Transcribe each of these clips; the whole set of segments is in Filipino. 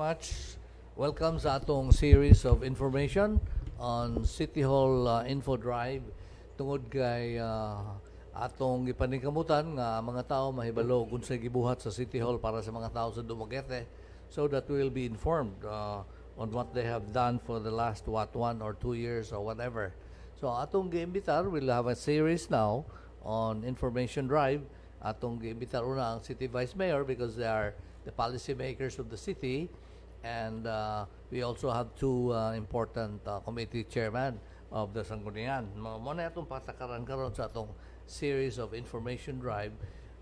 much. Welcome sa atong series of information on City Hall Info Drive tungod kay atong gipaningkamutan nga mga tao mahibalo kung sa gibuhat sa City Hall para sa mga tao sa Dumaguete so that we will be informed on what they have done for the last 1 or 2 years or whatever. So atong giimbitar, we'll have a series now on Information Drive. Atong giimbitar una ang City Vice Mayor because they are the policy makers of the city, and we also have two important committee chairman of the Sangguniang. Muna itong patakaran karon sa atong series of Information Drive,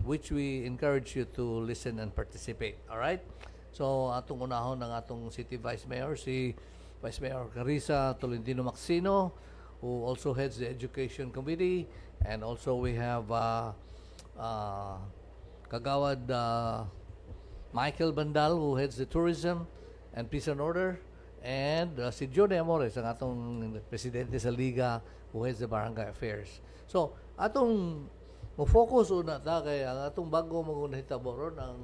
which we encourage you to listen and participate. All right? So atong unahon ng atong City Vice Mayor, si Vice Mayor Carissa Tolentino Maxino, who also heads the Education Committee, and also we have Kagawad Michael Bandal, who heads the Tourism and Peace and Order, and si John Amores, ang atong presidente sa Liga, who heads the Barangay Affairs. So, atong mo-focus una ta kay ang atong bago magunahitabo ron ang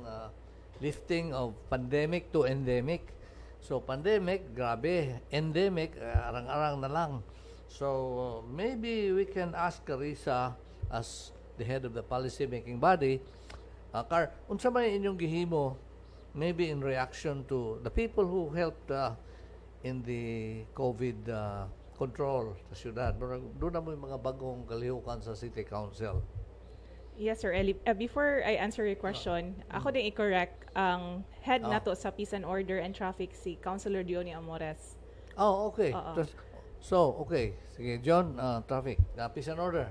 lifting of pandemic to endemic. So, pandemic, grabe. Endemic, arang-arang na lang. So, maybe we can ask Carissa as the head of the policy-making body, unsa may inyong gihimo, maybe in reaction to the people who helped in the COVID control sa syudad. Doon na mo yung mga bagong kalihukan sa City Council. Yes, Sir Eli. Before I answer your question, ako din i-correct ang head nato sa Peace and Order and Traffic, si Councilor Diony Amores. Oh, okay. So, okay. Sige, John, Traffic. Peace and Order.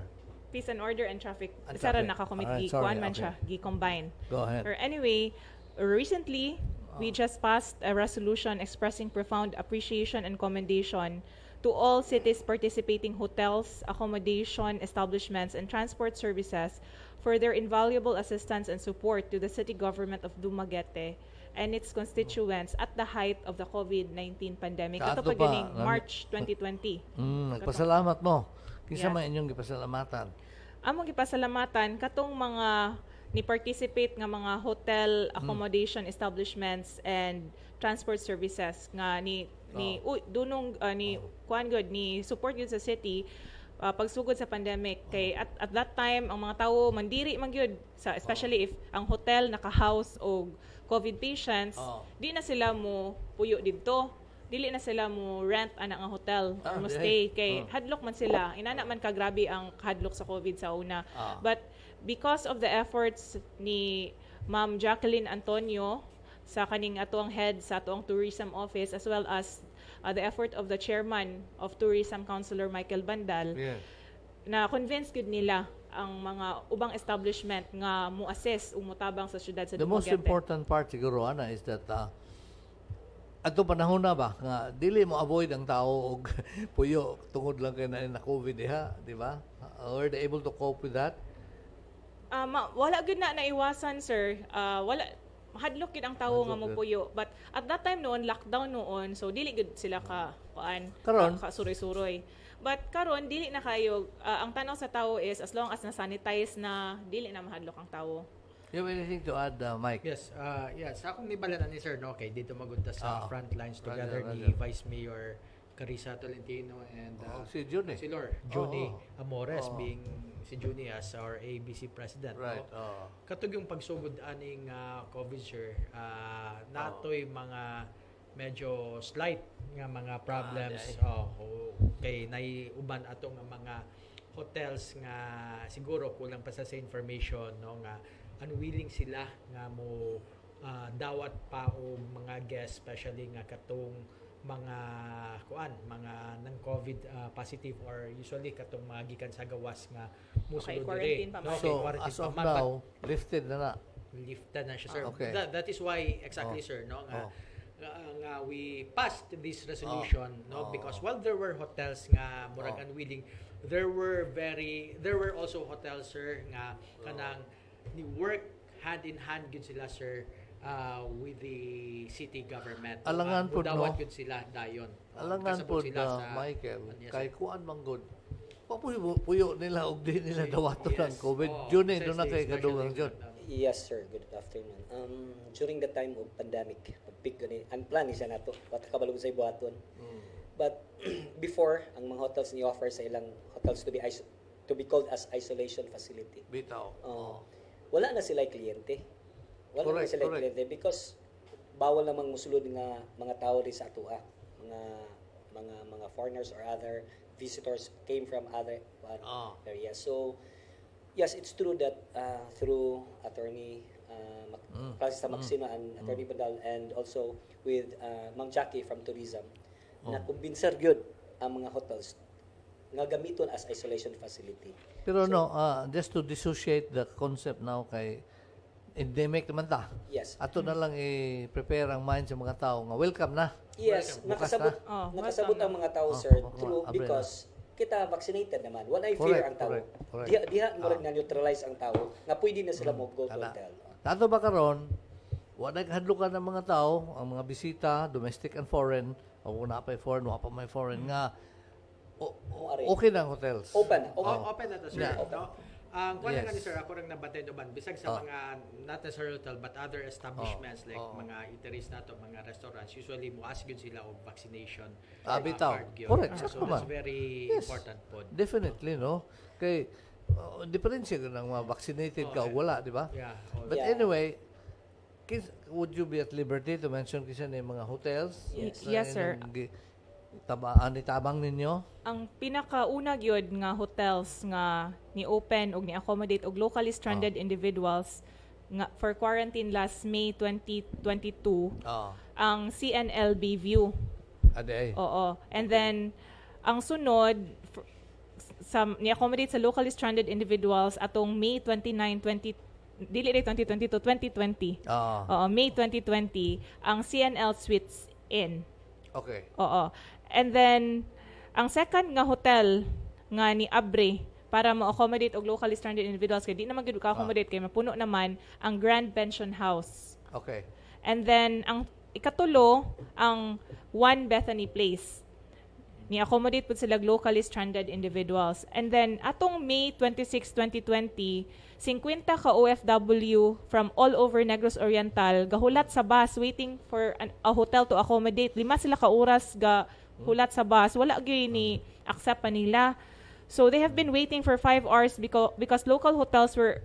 Peace and Order and Traffic. And Sara traffic. nakakomit Alright, gi-kuan sorry, man okay. siya, gi-combine. Go ahead. Or anyway, recently, we just passed a resolution expressing profound appreciation and commendation to all cities participating hotels, accommodation establishments, and transport services for their invaluable assistance and support to the city government of Dumaguete and its constituents at the height of the COVID-19 pandemic. Ito pa ganing March 2020. Nagpasalamat mo. Kinsa Yes. man inyong gipasalamatan? Among gipasalamatan katong mga ni participate nga mga hotel, accommodation establishments and transport services nga ni dunong ni kuan good ni support gyud sa city pagsugod sa pandemic kay at that time ang mga tawo mandiri man gyud sa especially if ang hotel naka-house og COVID patients, di na sila mo puyo didto. Dili na sila mo rent ana nga hotel or mo stay kay hadlok man sila. Inana man ka grabe ang hadlok sa COVID sa una. But because of the efforts ni Ma'am Jacqueline Antonio sa kaning atuang head sa atuang tourism office as well as the effort of the chairman of tourism Councilor Michael Bandal, na convince gud nila ang mga ubang establishment nga mo assess o mutabang sa syudad sa The most Dumaguete. important part siguro ana is that ato panahon na ba nga dili mo avoid ang tao og puyo tungod lang kay na COVID diha, di ba? Were they able to cope with that? Wala gud na naiwasan, sir. Wala hadlok gid ang tawo nga mopuyo. But at that time noon, lockdown noon, so dili gud sila ka suroy-suroy. But karon dili na kayo ang tanaw sa tawo is as long as na sanitize na dili na mahadlok ang tawo. You have anything to add, Mike? Yes, sa akong nibalanan ni Sir, no, okay, dito magunta sa front lines together Roger. ni Vice Mayor Carissa Tolentino and si Jun eh. Councilor Johnny Amores being si Johnny as our ABC President. Right. No? Katug yung pagsugod aning COVID, Sir, natoy mga medyo slight nga mga problems kay naiuban ato nga mga hotels nga siguro kulang pa sa information, no, nga unwilling sila nga mo dawat pa og mga guests, especially nga katong mga nang COVID positive or usually katong mga gikan sa gawas nga musulod quarantine pa man. So, as of now, lifted na. Lifted na siya, sir. Okay. That is why exactly, sir, no, nga we passed this resolution, no, because while there were hotels nga murag unwilling, there were also hotels, sir, nga kanang ni work hand in hand gud sila, sir, with the city government. Alangan po, dawat gud sila dayon. Alangan po na Michael, kay kuan manggod. Puyo nila og di nila dawato ng COVID. June doon na kay kadugang June. Yes, sir. Good afternoon. During the time of pandemic, pag-peak gani, unplanned siya nato. Wata kabalog sa ibuhaton. But before, ang mga hotels ni offer sa ilang hotels to be called as isolation facility. Bitaw. Wala na sila kliyente. Wala na sila kliyente because bawal namang musulod nga mga tao rin sa atua. Mga foreigners or other visitors came from other areas. So yes, it's true that through Attorney Francis Magsino and Attorney Badal and also with Mang Jackie from Tourism, na kumbinsar gyud ang mga hotels nga gamiton as isolation facility. Pero just to dissociate the concept now kay endemic naman ta. Yes. Ato na lang i-prepare ang mind sa mga tao nga welcome na. Yes, Bukas nakasabot ang mga tao, sir, through because kita vaccinated naman. Wala ay fear ang tao. Correct. Diha mo na neutralize ang tao nga pwede na sila mo go to hotel. Ato ba karon wala hadlukan ng mga tao, ang mga bisita, domestic and foreign, o na pa foreign, wa pa may foreign nga okay na ang hotels. Open Open na to, sir. Yeah. No? Ang kuha Yes. nga ni sir, ako rin nabatay naman, bisag sa mga, not necessarily hotel, but other establishments like mga eateries na to, mga restaurants, usually mo ask yun sila of vaccination Bitaw. card yun. Correct. So Sakto man. that's very Yes. important po. Definitely, no? Kay diferensya ka ng mga vaccinated ka o wala, di ba? Yeah. But anyway, would you be at liberty to mention kasi na yung mga hotels? Yes, sir. Tabang ninyo? Ang pinakauna gyud nga hotels nga ni open og ni accommodate og locally stranded individuals nga for quarantine last May 2022 ang CNLB View. Aday. Oo. And then ang sunod ni accommodate sa locally stranded individuals atong May 29, 2020. Oo, May 2020 ang CNL Suites Inn. Okay. Oo. And then ang second nga hotel nga ni Abre para ma-accommodate og locally stranded individuals kay di naman gyud ka-accommodate kay mapuno naman ang Grand Pension House. Okay. And then ang ikatulo ang One Bethany Place. Ni-accommodate po sila locally stranded individuals. And then atong May 26, 2020, 50 ka OFW from all over Negros Oriental gahulat sa bus waiting for a hotel to accommodate. 5 sila ka oras ga hulat sa bus, wala gyud ni accept pa nila. So they have been waiting for 5 hours because local hotels were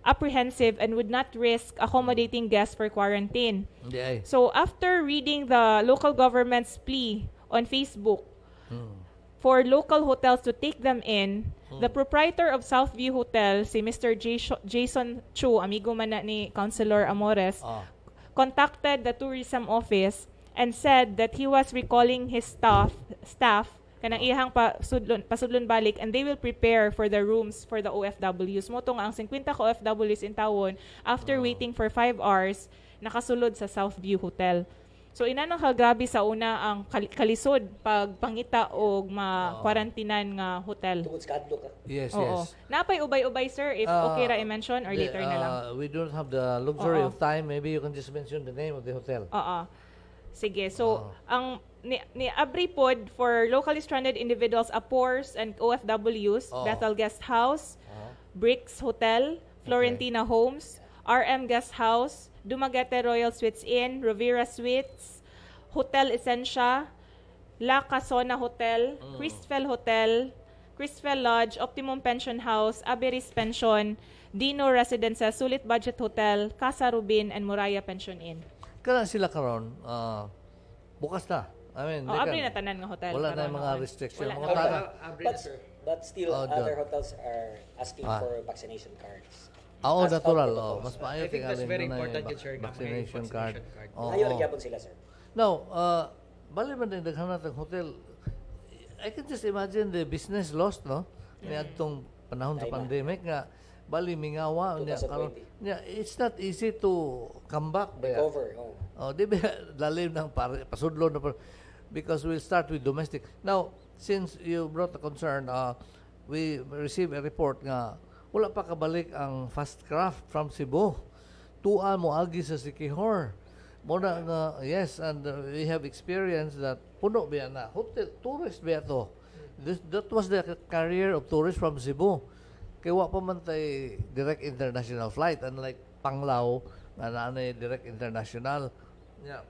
apprehensive and would not risk accommodating guests for quarantine. Yeah. So after reading the local government's plea on Facebook for local hotels to take them in, the proprietor of Southview Hotel, si Mr. Jason Chu, amigo man na ni Councilor Amores, contacted the tourism office and said that he was recalling his staff kanang ihang pasudlon balik and they will prepare for the rooms for the OFWs. Mo nga ang 50 ka OFWs in tawon after waiting for 5 hours nakasulod sa Southview Hotel. So inanong grabe sa una ang kalisod pag pangita og ma-quarantinan nga hotel. Tungod sa kadlo ka. Yes, Oo. yes. Napay ubay-ubay sir if okay ra i-mention or later na lang. We don't have the luxury of time. Maybe you can just mention the name of the hotel. Oo. Sige. So, ang ni Abri pod for locally stranded individuals, APORs and OFWs, Bethel Guest House, Bricks Hotel, Florentina Homes, RM Guest House, Dumaguete Royal Suites Inn, Rivera Suites, Hotel Essentia, La Casona Hotel, Christfell Hotel, Christfell Lodge, Optimum Pension House, Aberis Pension, Dino Residences, Sulit Budget Hotel, Casa Rubin, and Muraya Pension Inn. Kana sila karon bukas na. I mean, Abri na tanan nga hotel. wala na yung mga karon. restriction. Wala Mga na. tana. But still, other hotels are asking for vaccination cards. Oo, As natural. protocols. Mas I maayo think that's very important yun, sir, nga may vaccination card. Ngayon, nagyapon sila, sir. Now, bali man din daghan ng hotel. I can just imagine the business lost, no? Niadtong panahon sa pandemic nga bali mingawa niya karon. It's not easy to come back ba. Recover. Di ba lalim ng pasudlo na because we'll start with domestic. Now, since you brought the concern, we received a report nga wala pa kabalik ang fast craft from Cebu. Tuan mo agi sa Siquijor. Muna nga, yes, and we have experienced that puno ba na hotel, tourist ba to? That was the carrier of tourists from Cebu. Kaya wa pa man tay direct international flight, unlike Panglao na naanay direct international. Yeah.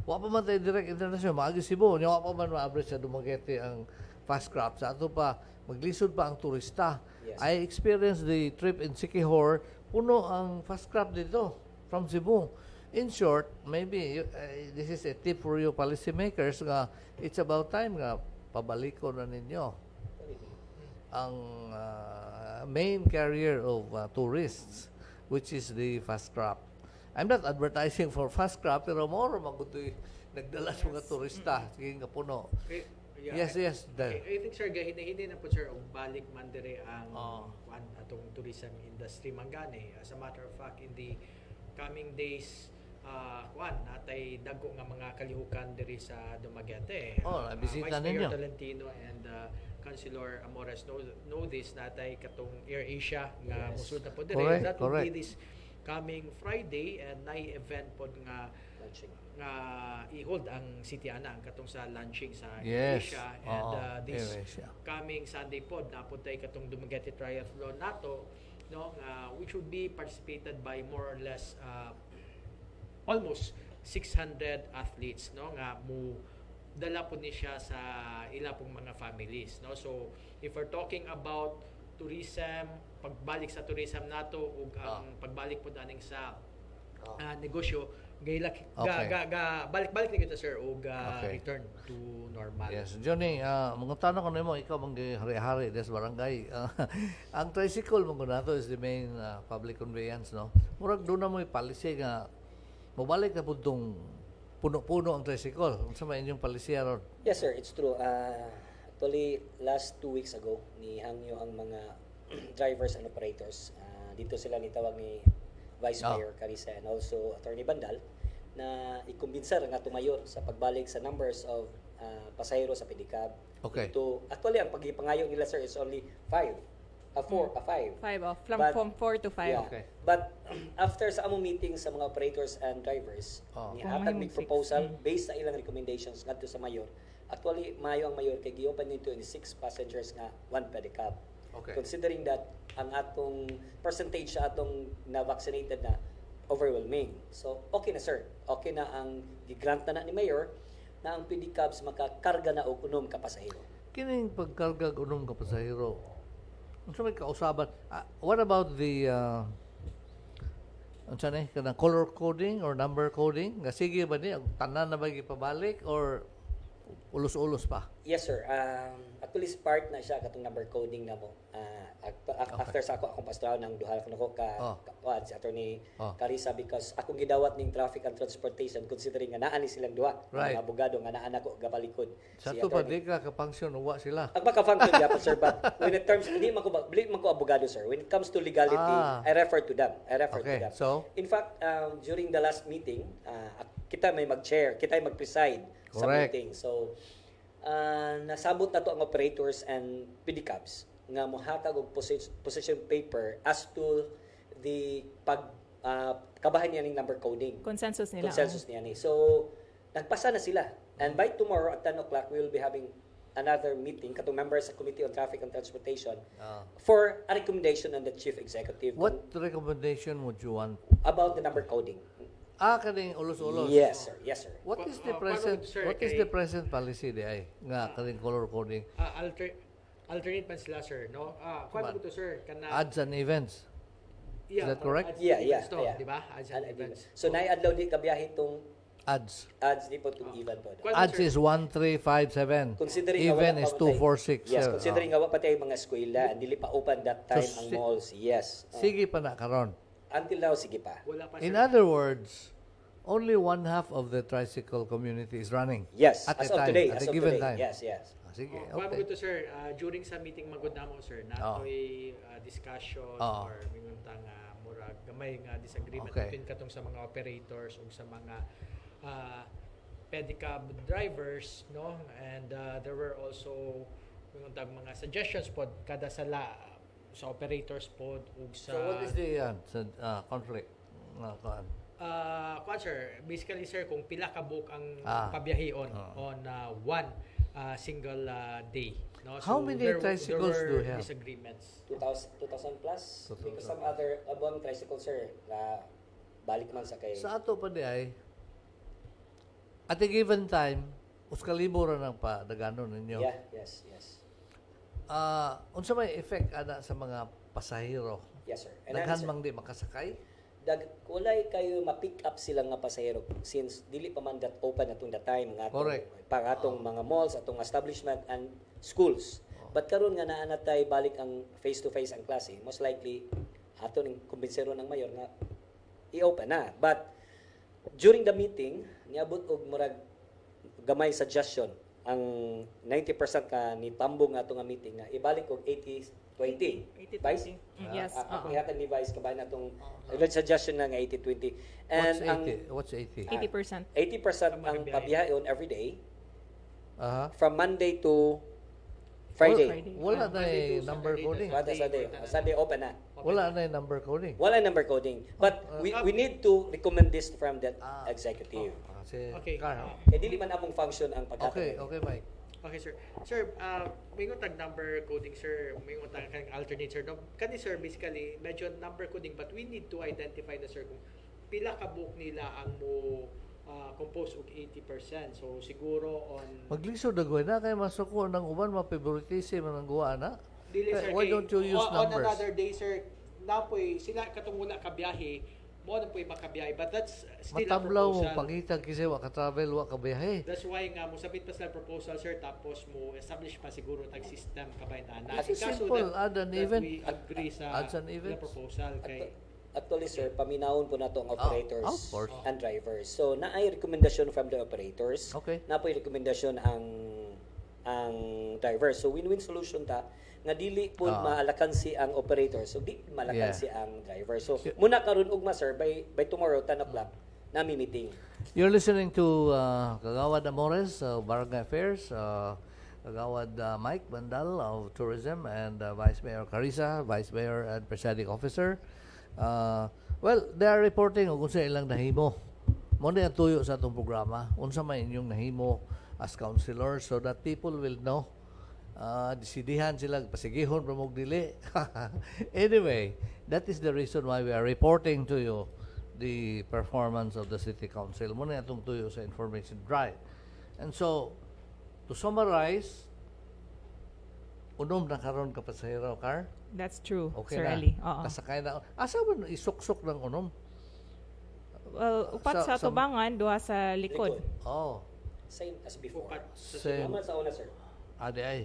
Wa pa man tay direct international, maagi Cebu. Nya wa pa man ma-average sa Dumaguete ang fast crop. Sa ato pa, maglisod pa ang turista. Yes. I experienced the trip in Siquijor, puno ang fast crop dito from Cebu. In short, maybe this is a tip for you policymakers nga it's about time nga pabaliko na ninyo ang main carrier of tourists, which is the fast crop. I'm not advertising for fast crop, pero more magutoy nagdala sa mga turista. Sige nga puno. Yeah, Yes. I think sir gahini na po sir og balik man dire ang kuan atong tourism industry mangani. As a matter of fact, in the coming days kuan natay dagko nga mga kalihukan diri sa Dumaguete. Bisita Vice Mayor ninyo. Tolentino and Councilor Amores know this natay katong Air Asia nga musud na po diri. Correct, That will be correct. this coming Friday, and nay event pod nga Launching. i-hold ang City Ana ang katong sa launching sa Yes. Asia, and this Air Asia. coming Sunday pod napod tay katong Dumaguete Triathlon nato, no, which would be participated by more or less almost 600 athletes, no, nga mo dala po ni siya sa ila pong mga families, no. So if we're talking about tourism, pagbalik sa tourism nato ug ang pagbalik po daning sa negosyo, balik-balik na kita sir ug return to normal. Yes, Johnny, mga tanong ko nimo, ikaw mang hari-hari des barangay. Ang tricycle mo nato is the main public conveyance, no. Murag do na mo policy nga mobalik na pud tong puno-puno ang tricycle. Unsa may inyong policy aron? Yes, sir. It's true. Actually, last 2 weeks ago, ni hangyo ang mga drivers and operators. Dito sila nitawag ni Vice Mayor Carissa and also Attorney Bandal na ikumbinsa nga tumayo sa pagbalik sa numbers of pasahero sa pedicab. Okay. Actually, ang pagipangayo nila, sir, is only 5. 5. 5 from 4 to 5. Yeah. Okay. But after sa among meeting sa mga operators and drivers, nihatag mig proposal based sa ilang recommendations ngadto sa mayor. Actually, mayo ang mayor kay giopen nito 26 passengers nga 1 pedicab. Okay. Considering that ang atong percentage sa atong na vaccinated na overwhelming. So, okay na sir. Okay na ang gigrant na ni mayor na ang pedicabs makakarga na og unom ka pasahero. Kining pagkarga og unom ka pasahero. Unsa may kausaban? What about the unsa ni kanang color coding or number coding? Nga sige ba ni ang tanan na ba gipabalik or ulos-ulos pa? Yes, sir. Actually, part na siya katong number coding na mo. After sa akong pastoral ng duha ko si Attorney Carissa, because akong gidawat ning traffic and transportation considering nga naa ni silang duha, Right. mga abogado nga naa nako gabalikod. Sa to pa di ka ka-function uwa sila. Ang maka-function gyapon, sir, but when it terms hindi man ko abogado, sir. When it comes to legality, I refer to them. Okay, so? In fact, during the last meeting, kita may mag-chair, kita may mag-preside sa Correct. meeting. So, nasabot na to ang operators and pedicabs nga mohatag og position paper as to the kabahan niya ning number coding. Consensus nila. Niya ni. So, nagpasa na sila. And by tomorrow at 10 o'clock, we will be having another meeting katong members sa Committee on Traffic and Transportation for a recommendation on the Chief Executive What recommendation would you want? about the number coding. Kaning ulos-ulos. Yes, sir. Yes, sir. What is the Paano, present sir, what is the present policy di ay nga kaning color coding? Alternate man sila sir, no? Kuan ko to sir kana Ads and events. Is that correct? ads Yeah, and yeah, events to, yeah. di ba? Ads and events. So, nai-adlaw di kabiyahe itong Ads. ads di po itong event po. Kuan, Ads sir, is 1357. Considering Even nga wala is pa matay- 246. Yes, sir. considering nga wala pa tayo mga eskwela, and dili pa open that time So, ang malls. Yes. Sige pa na karon. Until now, sige pa. wala pa In sir. other words, only one half of the tricycle community is running. Yes, At as a of time, today. at As a of given today. time. Yes, yes. Sige, Kuan okay. ko to sir, during sa meeting magud namo sir, natoy discussion or minguntang murag gamay nga disagreement Okay. between katong sa mga operators ug sa mga pedicab drivers, no? And there were also minguntang mga suggestions pod kada sa operators pod ug sa So what is the conflict? kuan sir, basically sir, kung pila ka book ang Ah. pabiyahe on one single day. No? How many tricycles there do were you have? disagreements. 2,000 plus. Because some other abang tricycle, sir, na balik man sa kay... Sa ato pa di ay, at a given time, uskaliburan ang pa daganon ninyo. Yeah, yes. Unsa may effect ana sa mga pasahero? Yes, sir. And Daghan sir, mang di makasakay? walay kayo ma-pick up sila nga pasahero since dili pa man that open atong the time nga Correct. pang atong mga malls, atong establishment and schools. But karon nga naa na tay balik ang face-to-face ang klase, most likely ato ning kumbensero ng mayor nga i-open na. But during the meeting, niabot og murag gamay suggestion ang 90% ka ni tambong ato nga meeting nga ibalik og 80-20. Vice? Yes. Ako ihatag ni Vice kabay na itong suggestion na nga 80-20. And What's 80? 80%. 80% ang pabiyayon every day Aha. from Monday to Friday. Wala na Monday to number Saturday, coding. Kada Sunday. Sunday open na. Wala na number coding. Wala number coding. But we need to recommend this from that executive. Si Okay. Carl. Dili man among function ang pagkatag. Okay, Mike. Okay, sir. Sir, may tag number coding, sir. May tag alternate, sir. No, kani, sir, basically, medyo number coding, but we need to identify na, sir, kung pila ka book nila ang mo compose og 80%. So, siguro on... Maglisod na gawin na, kaya masuko ng uban, ma-favoritism ang guwa na. Dili, sir, Why kay- don't you use on numbers? another day, sir, napoy, sila katong wala kabiyahe, mo na po'y makabiyahe. But that's still a Matablaw mo, proposal. pangitag kasi wa ka-travel, wa ka-biyahe. That's why nga, mo sabit pa sila proposal, sir, tapos mo establish pa siguro tag system kabay na. Kasi simple, add an event. we agree sa Adds an event. proposal kay... Actually, sir, paminawon po nato ang operators of course. and drivers. So, naay recommendation from the operators. Okay. Na po'y recommendation ang drivers. So, win-win solution ta nga dili po maalakansi ang operator. So, di malakansi ang driver. So, muna karon ugma, sir, by tomorrow, 10 o'clock, nami meeting. You're listening to Kagawad Amores of Barangay Affairs, Kagawad Mike Bandal of Tourism, and Vice Mayor Carissa, Vice Mayor and Presiding Officer. Well, they are reporting kung sa ilang nahimo. Muna ang tuyo sa itong programa. Unsa may inyong nahimo as councilors so that people will know. Disidihan sila, pasigihon, pramog dili. Anyway, that is the reason why we are reporting to you the performance of the City Council. Muna itong tuyo sa information drive. And so, to summarize, unom na karon ka pasahero, Car? That's true, Okay Sir na. Eli. Oo. Kasakay na. Asa ba isuksok ng unom? Well, upat sa tubangan, duha sa likod. Oh, Same as before. Upat same. Naman sa una, sir. Adi ay.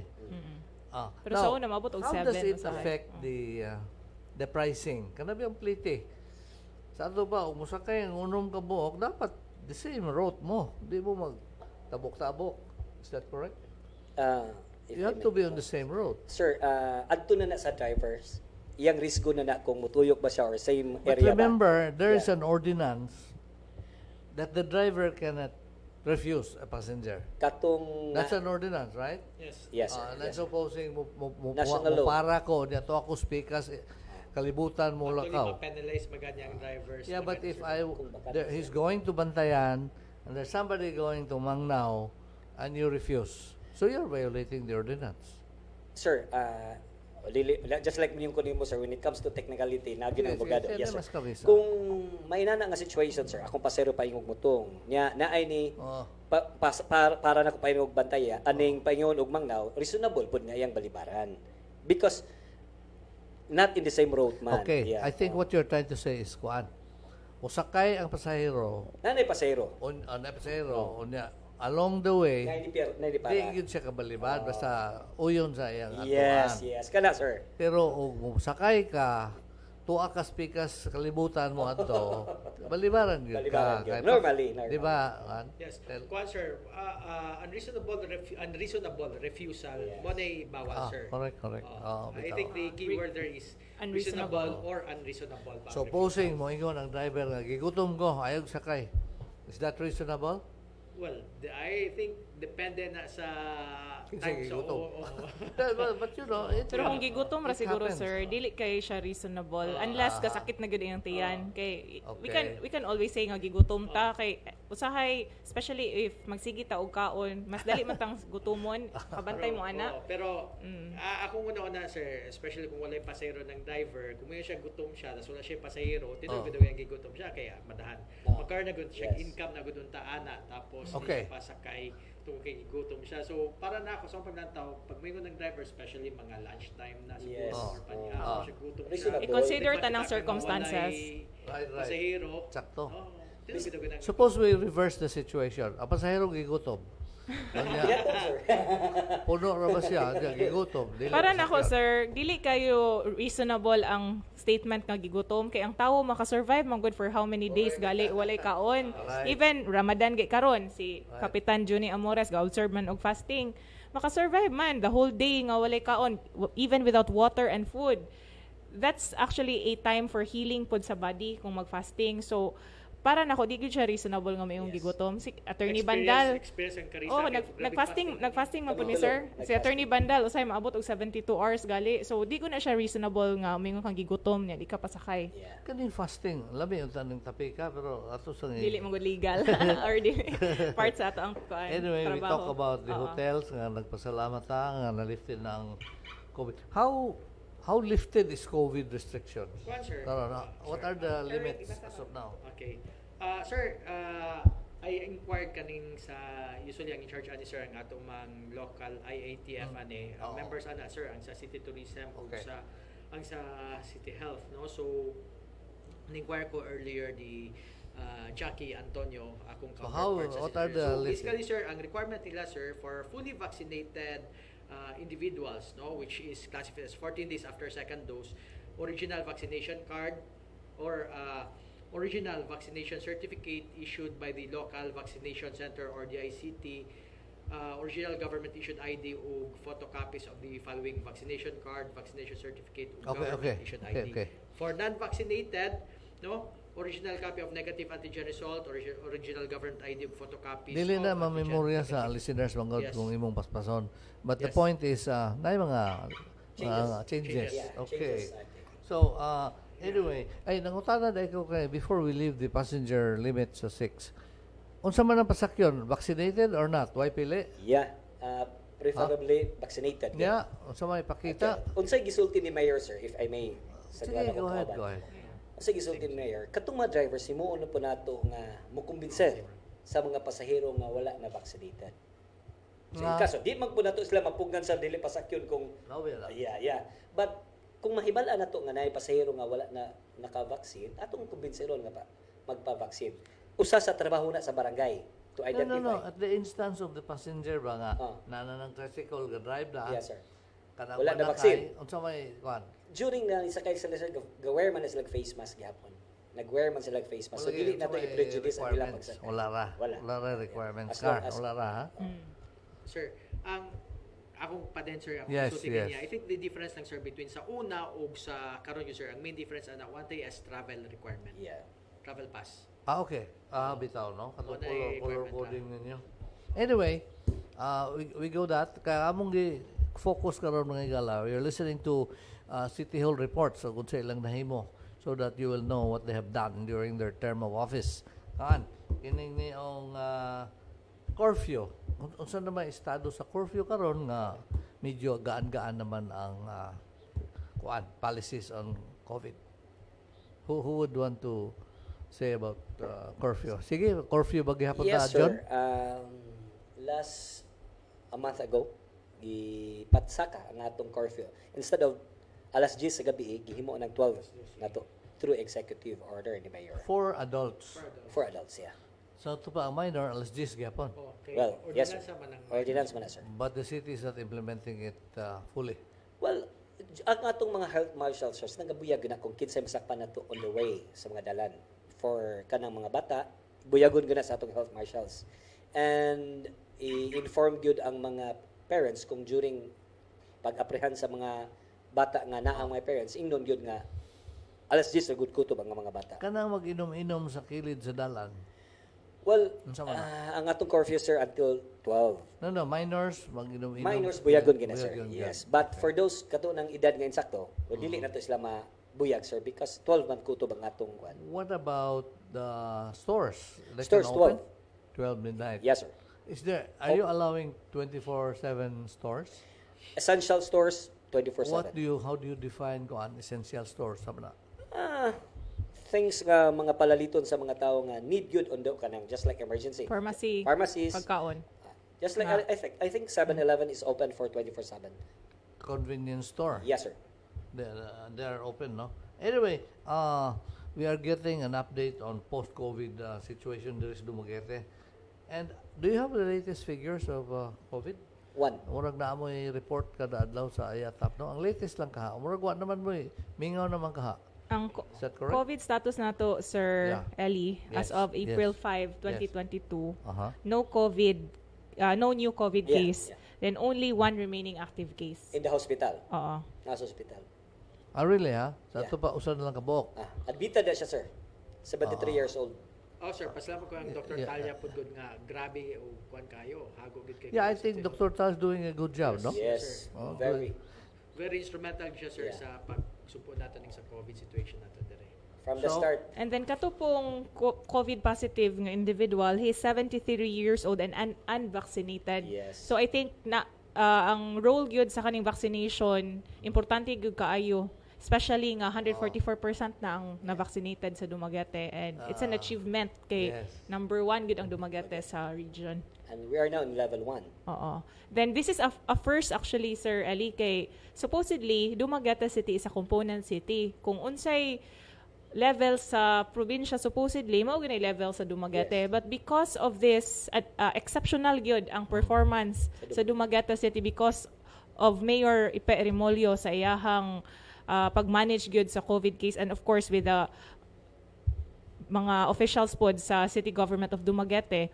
Pero sa una, mabot og 7. How does it affect the pricing? Kanabi ang plite. Sa ato ba, umusakay ang unom ka buok, dapat the same route mo. Di mo mag-tabok-tabok. Is that correct? If You I have to may- be on the same road. Sir, adto na sa drivers. Iyang risgo na kung mutuyok ba siya or same But area remember, there is Yeah. an ordinance that the driver cannot refuse a passenger. ba. Katong... That's an ordinance, right? Yes. Yes, sir. Let's Yes. supposing National law. para ko, niya to ako speakers, kalibutan mo Actually, lakaw. ma-penalize maganyang drivers. Yeah, but if Kung baka- he's going to Bantayan, and there's somebody going to Mangnao, and you refuse, so you're violating the ordinance. Sir, just like yung kunin mo, sir, when it comes to technicality, nagin ang Yes, abogado. yes, Yes, mas sir. kabisa. Kung may nana nga situation, sir, akong pasero pa ingog mutong, nya naay ni Oh. para na ko pa ingog bantaya, aning paingon og mangnaw, reasonable pud nga iyang balibaran. Because not in the same road man. Okay, Yeah. I think what you're trying to say is, kuan, usakay ang pasahero, Nanay pasero. unya, along the way, Nay di yun siya kabalibad, basta uyon sa iyang Yes, atuan. yes. Kana, sir. Pero kung sakay ka, tuwa ka pikas kalibutan mo ato, balibaran yun Balibaran ka. yun. Kahit- Normally. Di ba? Kan? Yes. Tell- Kuan, sir, unreasonable refusal, Yes. mo na'y bawal, sir. Correct. I Bitaw. think the key word there is reasonable or unreasonable. So, posing mo, ingon ang driver nga, gigutom ko, ayog sakay. Is that reasonable? Well, I think depende na sa Kinsa time sa gigutom. But you know, Pero kung gigutom ra it siguro happens. sir, dili kay siya reasonable unless kasakit na gud ang tiyan kay Okay. we can always say nga gigutom ta kay usahay especially if magsige ta og kaon, mas dali man tang gutomon, kabantay mo ana. Pero ako una sir, especially kung walay pasahero ng driver, kung may siya gutom siya, tapos wala siya pasahero, tinuod daw yung gigutom siya kaya madahan. Magkaroon na gud siya income na gud unta ana, tapos Okay. pasakay tungkol kay gutom siya. So para na ako sa paglantaw, pag may ng driver, especially mga lunchtime na siguro Yes. or panihapon siya gutom siya. Reasonable. I-consider Di ba tanang kita circumstances. Right. Pasahero. Sakto. Tinuod gud ang Suppose we reverse the situation. Ang pasahero gigutom. Kanya, Yeah, sir. puno ra ba siya? Gigutom. Dili Para pa nako sakyan. sir, dili kayo reasonable ang statement nga gigutom kay ang tawo maka-survive man good for how many days gali walay kaon. Right. Even Ramadan gay karon si Kapitan Juni Amores ga-observe man og fasting. Maka-survive man the whole day nga walay kaon even without water and food. That's actually a time for healing pod sa body kung mag-fasting. So para nako di gyud siya reasonable nga mayong gigutom. Si Attorney Bandal experience ang karisa. Oh, nagfasting man po ni sir. Si Attorney Bandal usay maabot og 72 hours gali. So di ko na siya reasonable nga mingon kang gigutom niya, di ka pasakay. Yeah. Kaning fasting, labi yung tanong tapika, pero ato sa Dili mo gud legal or di part sa ato ang Anyway, we talk about the hotels nga nagpasalamat ta nga na-lifted ng COVID. How lifted is COVID restrictions? Kuan, sir. No. What are the limits as of now? Okay. Sir, I inquired kaning sa usually ang in-charge ani sir ang ato mang local IATF ani Oo. members ana sir ang sa City Tourism ug Okay. ang sa City Health no. So in-inquire ko earlier di Jackie Antonio akong So how- counterpart sa what City are Health. the So listing? basically sir ang requirement nila sir for fully vaccinated individuals no which is classified as 14 days after second dose, original vaccination card or original vaccination certificate issued by the local vaccination center or the ICT, original government issued ID o photocopies of the following vaccination card, vaccination certificate o government issued ID. Okay. For non-vaccinated, no, original copy of negative antigen result, original government ID o photocopies. Dili na of antigen mamemorya sa negative. listeners mangod Yes. kung imong paspason. But the Yes. point is, na mga changes. Yeah, Okay. changes, I think. So, anyway, ay nangutana dai ko kay before we leave the passenger limit sa 6. Unsa man ang pasakyon, vaccinated or not? Why pili? Yeah, preferably vaccinated. Yeah, unsa may pakita? Unsay gisulti ni Mayor sir, if I may? Sa Sige, duwa go na ahead, kauban. go ahead. Unsay gisulti ni Mayor? Katong mga drivers himuon na po nato nga mukumbinse sa mga pasahero nga wala na vaccinated. So, in kaso, di man po nato sila mapugnan sa dili pasakyon kung Nawala. yeah. But kung mahibal-an nato nga naay pasahero nga wala na naka-vaccine, atong kumbinsiron nga pa magpa-vaccine. Usa sa trabaho na sa barangay to identify. No. At the instance of the passenger ba nga, Oh. nana ng tricycle, ga-drive na, Yes, sir. kanang Wala na manakay, vaccine. unsa may, kwan, During na isakay sila sir, ga-wear man na sila face mask gihapon. Nag-wear man sila face mask. So Wala dili gyud na to may i-prejudice ang ilang requirements. pagsakay. Wala ra. Wala. Wala ra requirements. As long Car, as- wala ra, ha? Sir, ang akong pa din sir, Yes, so yes. niya, I think the difference lang sir between sa una o sa karon yun sir, ang main difference ana one day as travel requirement. Yeah. Travel pass. Okay. Bitaw, no? Katong Wala color requirement coding ninyo. Anyway, we go that. Kaya among focus karon mga igala. You're listening to City Hall reports so kung sa ilang nahimo so that you will know what they have done during their term of office. Kaan, kining niong curfew. Unsa naman estado sa curfew karon nga medyo gaan-gaan naman ang policies on COVID. Who would want to say about curfew? Sige, curfew ba gihapon ta, Yes, John? sir. Last a month ago, gipatsaka ang atong curfew. Instead of alas 10 sa gabi, gihimo ng 12 nato through executive order ni Mayor. For adults. For adults, yeah. So ito pa ang minor, alas 10 gihapon. Okay. Well, yes, sir. Ordinansa man ang- Ordinance man na, sir. But the city is not implementing it fully. Well, ang atong mga health marshals, sir, nagabuyag na kung kinsay masakpan na to on the way sa mga dalan. For kanang mga bata, buyagon guna sa atong health marshals. And i-inform gyud ang mga parents kung during pag-aprehan sa mga bata nga naa ang mga parents, ingnon gyud nga alas 10 na good kutob ang mga bata. Kanang mag-inom-inom sa kilid sa dalan. Well, Unsa man? ang atong curfew, sir, until 12. No, minors, mag-inom-inom. Minors, buyagon gina, sir. Buyagon, Yes. But for those kato ng edad nga insakto, dili na to sila mabuyag, sir, because 12 man kuto bang atong kwan. What about the stores? They Stores, can open? 12. 12 midnight. Yes, sir. Are you allowing 24/7 stores? Essential stores, 24/7. How do you define kung an essential stores? Sabi na? Things nga mga palaliton sa mga tao nga need good undo kanang just like emergency. Pharmacies. Pagkaon. Just like I think 7-Eleven is open for 24/7. Convenience store. Yes, sir. They're open, no? Anyway, we are getting an update on post-COVID situation there is Dumaguete. And do you have the latest figures of COVID? Murag na mo report kada adlaw sa IATAP, no? Ang latest lang kaha. Murag wa naman mo mingaw naman kaha. Ang Is that correct? COVID status nato, Sir Ellie, Yes. as of April Yes. 5, 2022, Uh-huh. no new COVID Yeah, case. yeah. Then only one remaining active case. In the hospital. Oo. Nasa hospital. Really, ha? Sa Yeah. ito pa, usan na lang kabuok. Admitted na siya, sir. 73 years old. Oh, sir, pasalamat ko ang Dr. Yeah. Talia po good nga grabe o kuan kayo. Hago gid kay. Yeah, I think Dr. Tal is doing a good job, no? Yes. Oh, Very. Very instrumental siya, sir, Yeah. sa pagsupod natin sa COVID situation natin dire. From the So, start. And then kato pong COVID positive nga individual, he's 73 years old and unvaccinated. Yes. So I think na ang role gyud sa kaning vaccination importante gyud kaayo. Especially nga 144% na ang na-vaccinated sa Dumaguete, and it's an achievement kay Yes. number 1 gud ang Dumaguete sa region. And we are now in level 1. Oo. Then this is a first actually, Sir Eli, kay supposedly Dumaguete City is a component city. Kung unsay level sa probinsya supposedly mao gyud level sa Dumaguete, Yes. but because of this exceptional gyud ang performance sa Dumaguete City because of Mayor Ipe Remolyo sa iyahang pag-manage gyud sa COVID case, and of course with the mga officials pod sa City Government of Dumaguete,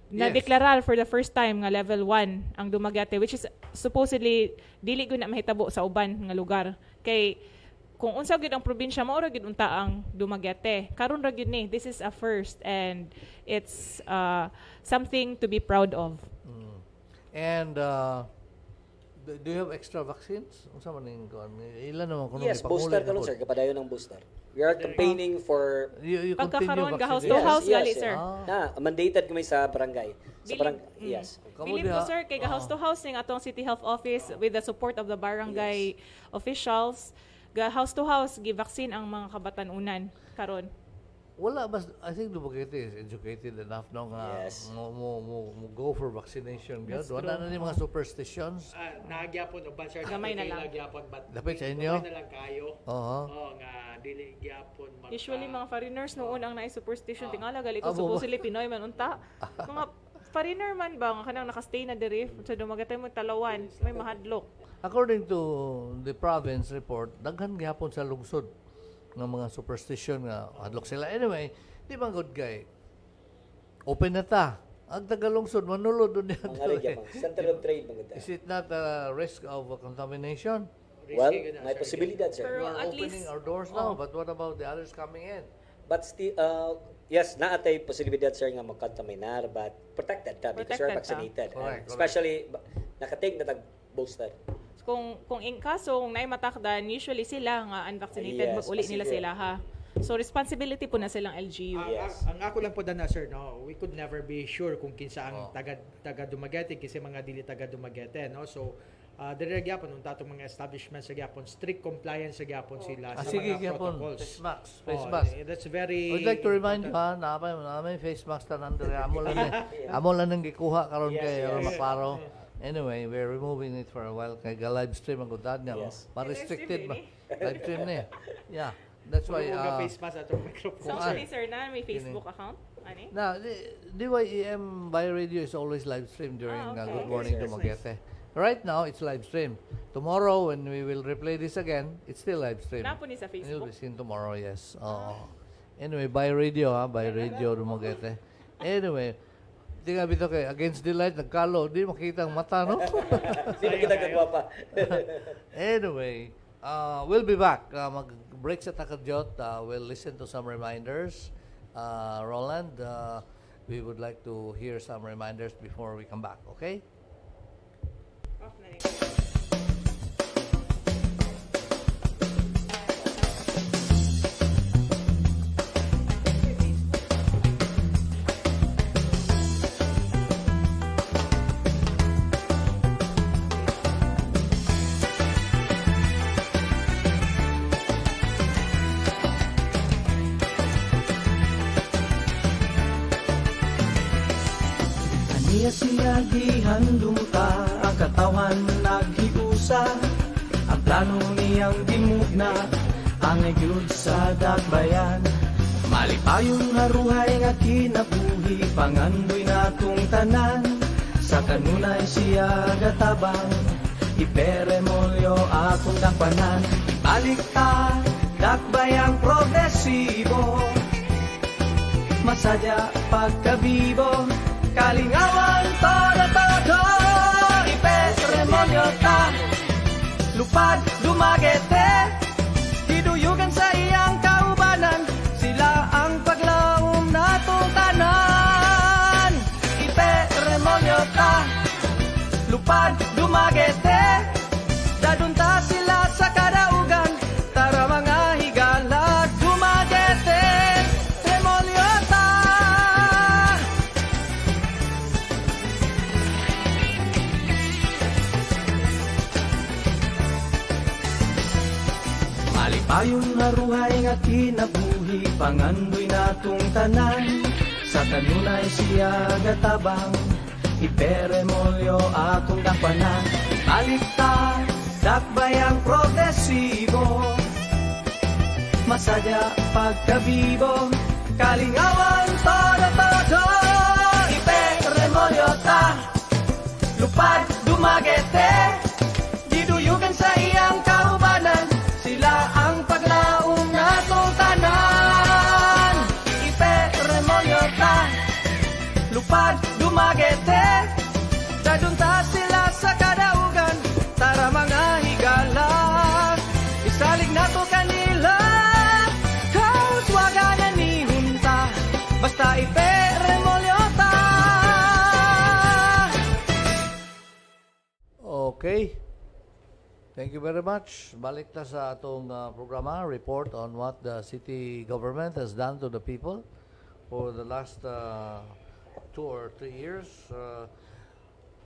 na-deklarar for the first time nga level 1 ang Dumaguete, which is supposedly dili gyud na mahitabo sa uban nga lugar. Kay kung unsa gyud ang probinsya mao ra gyud unta ang Dumaguete. Karon ra gyud ni, this is a first, and it's something to be proud of. And do you have extra vaccines? Unsa man ning kuan? Ilan naman kuno Yes, booster ka sir. Kapadayon ng booster. We are campaigning for... You continue Pagkakaroon ka house vaccination? to house gali, yes. sir. Mandated kami sa barangay. Yes. Kamu Believe ko, diha- sir, kay house to house ning atong City Health Office with the support of the barangay officials, house to house gi-vaccine ang mga kabatanunan karon. Wala ba, I think Dumaguete is educated enough no nga Yes. mo go for vaccination gyud. That's Wala true. na ni mga superstitions. Nahagyapon uban, sir. Gamay na lang. Nahagyapon, but Dapit sa inyo? gamay na lang kayo. Oo. Oh, nga dili gyapon Usually mga foreigners noon ang naay superstition tingala gali Abo ko ba? supposedly Pinoy man unta. Mga foreigner man ba nga kanang nakastay na diri sa Dumaguete mo talawan, may mahadlok. According to the province report, daghan gyapon sa lungsod ng mga superstition nga hadlok sila. Anyway, di ba good guy? Open na ta. Ang tagalungsod manulod doon niya. Mga regya pang center of trade maganda. Is it not a risk of contamination? Well, may posibilidad, sir. Pero We are at opening least- our doors now, but what about the others coming in? But still, yes, naatay posibilidad, sir, nga magkontaminar, but protected ka because we're Protected ka. vaccinated. Correct, Especially, nakatake na tag-booster. Kung in kaso kung naay matakdan, usually sila nga unvaccinated, Yes, mag-uli nila pasiguro. sila ha. So responsibility po na silang LGU. Yes. Ang ako lang po dana, sir, no, we could never be sure kung kinsa ang taga Dumaguete, kinsa mga dili taga Dumaguete, no. So dire gyapon unta tong mga establishments sa gyapon strict compliance sa gyapon sila sa Sige, mga gyapon. protocols. Face mask. Oh, Face mask. That's very I'd like to remind you ha, na may face mask tanan diri. Amo lang nang gikuha karon Yes, kay yes. aron maklaro. Anyway, we're removing it for a while kay live stream ang gudad niya. Yes. Ma-restricted ba? Live stream ni. Yeah. That's why Mga face mask atong microphone. So Kung actually sir na may Facebook account ani? Now, DYEM by radio is always live stream during Okay. Good Morning Yes, Dumaguete. Right now, it's live stream. Tomorrow, when we will replay this again, it's still live stream. Na po ni sa And you'll Facebook. be seen tomorrow, yes. Anyway, by radio ha, by radio Dumaguete. Anyway, tingnan bito kay against the light, nagkalo, di makita ang mata, no? Hindi na kita kagwapa. Anyway, we'll be back. Mag-break sa Takadyot. We'll listen to some reminders. Roland, we would like to hear some reminders before we come back, okay? Off na rin. Aniya siya gihandong ta, ang katawan naghiusa, ang plano niyang gimugna, ang nagyud sa dagbayan. Malipayong haruhay nga kinabuhi, pangandoy natong tanan, sa kanunay siya gatabang, iperemolyo atong dakpanan. Ibalik ta, dakbayang progresibo, masadya pagkabibo, kalingawan todo, iperemonyo ta, lupad dumagete, diduyugan sa iyang kaubanan, sila ang paglaom natong tanan. Iperemonyo ta, lupad dumagete, dadunta sila sa kadaugan, tara mga higala dumagete, remonyo ta. Malipayon na ruhay nga kinabuhi, pangandoy natong tanan, sa kanunay siya gatabang, iperemolyo atong dakpanan. Ibalik ta, dakbayang progresibo, masadya pagkabibo, kalingawan todo, iperemolyo ta, lupad dumagete, diduyugan sa iyang kaubanan, sila ang paglaom natong tanan. Iperemonyo ta, lupad dumagete, dadunta sila sa kadaugan, tara mga higala, isalig nato kanila, kahit waganan ni hunta, basta iperemolyo ta. Okay. Thank you very much. Balik ta sa atong programa, report on what the city government has done to the people for the last 2 or 3 years.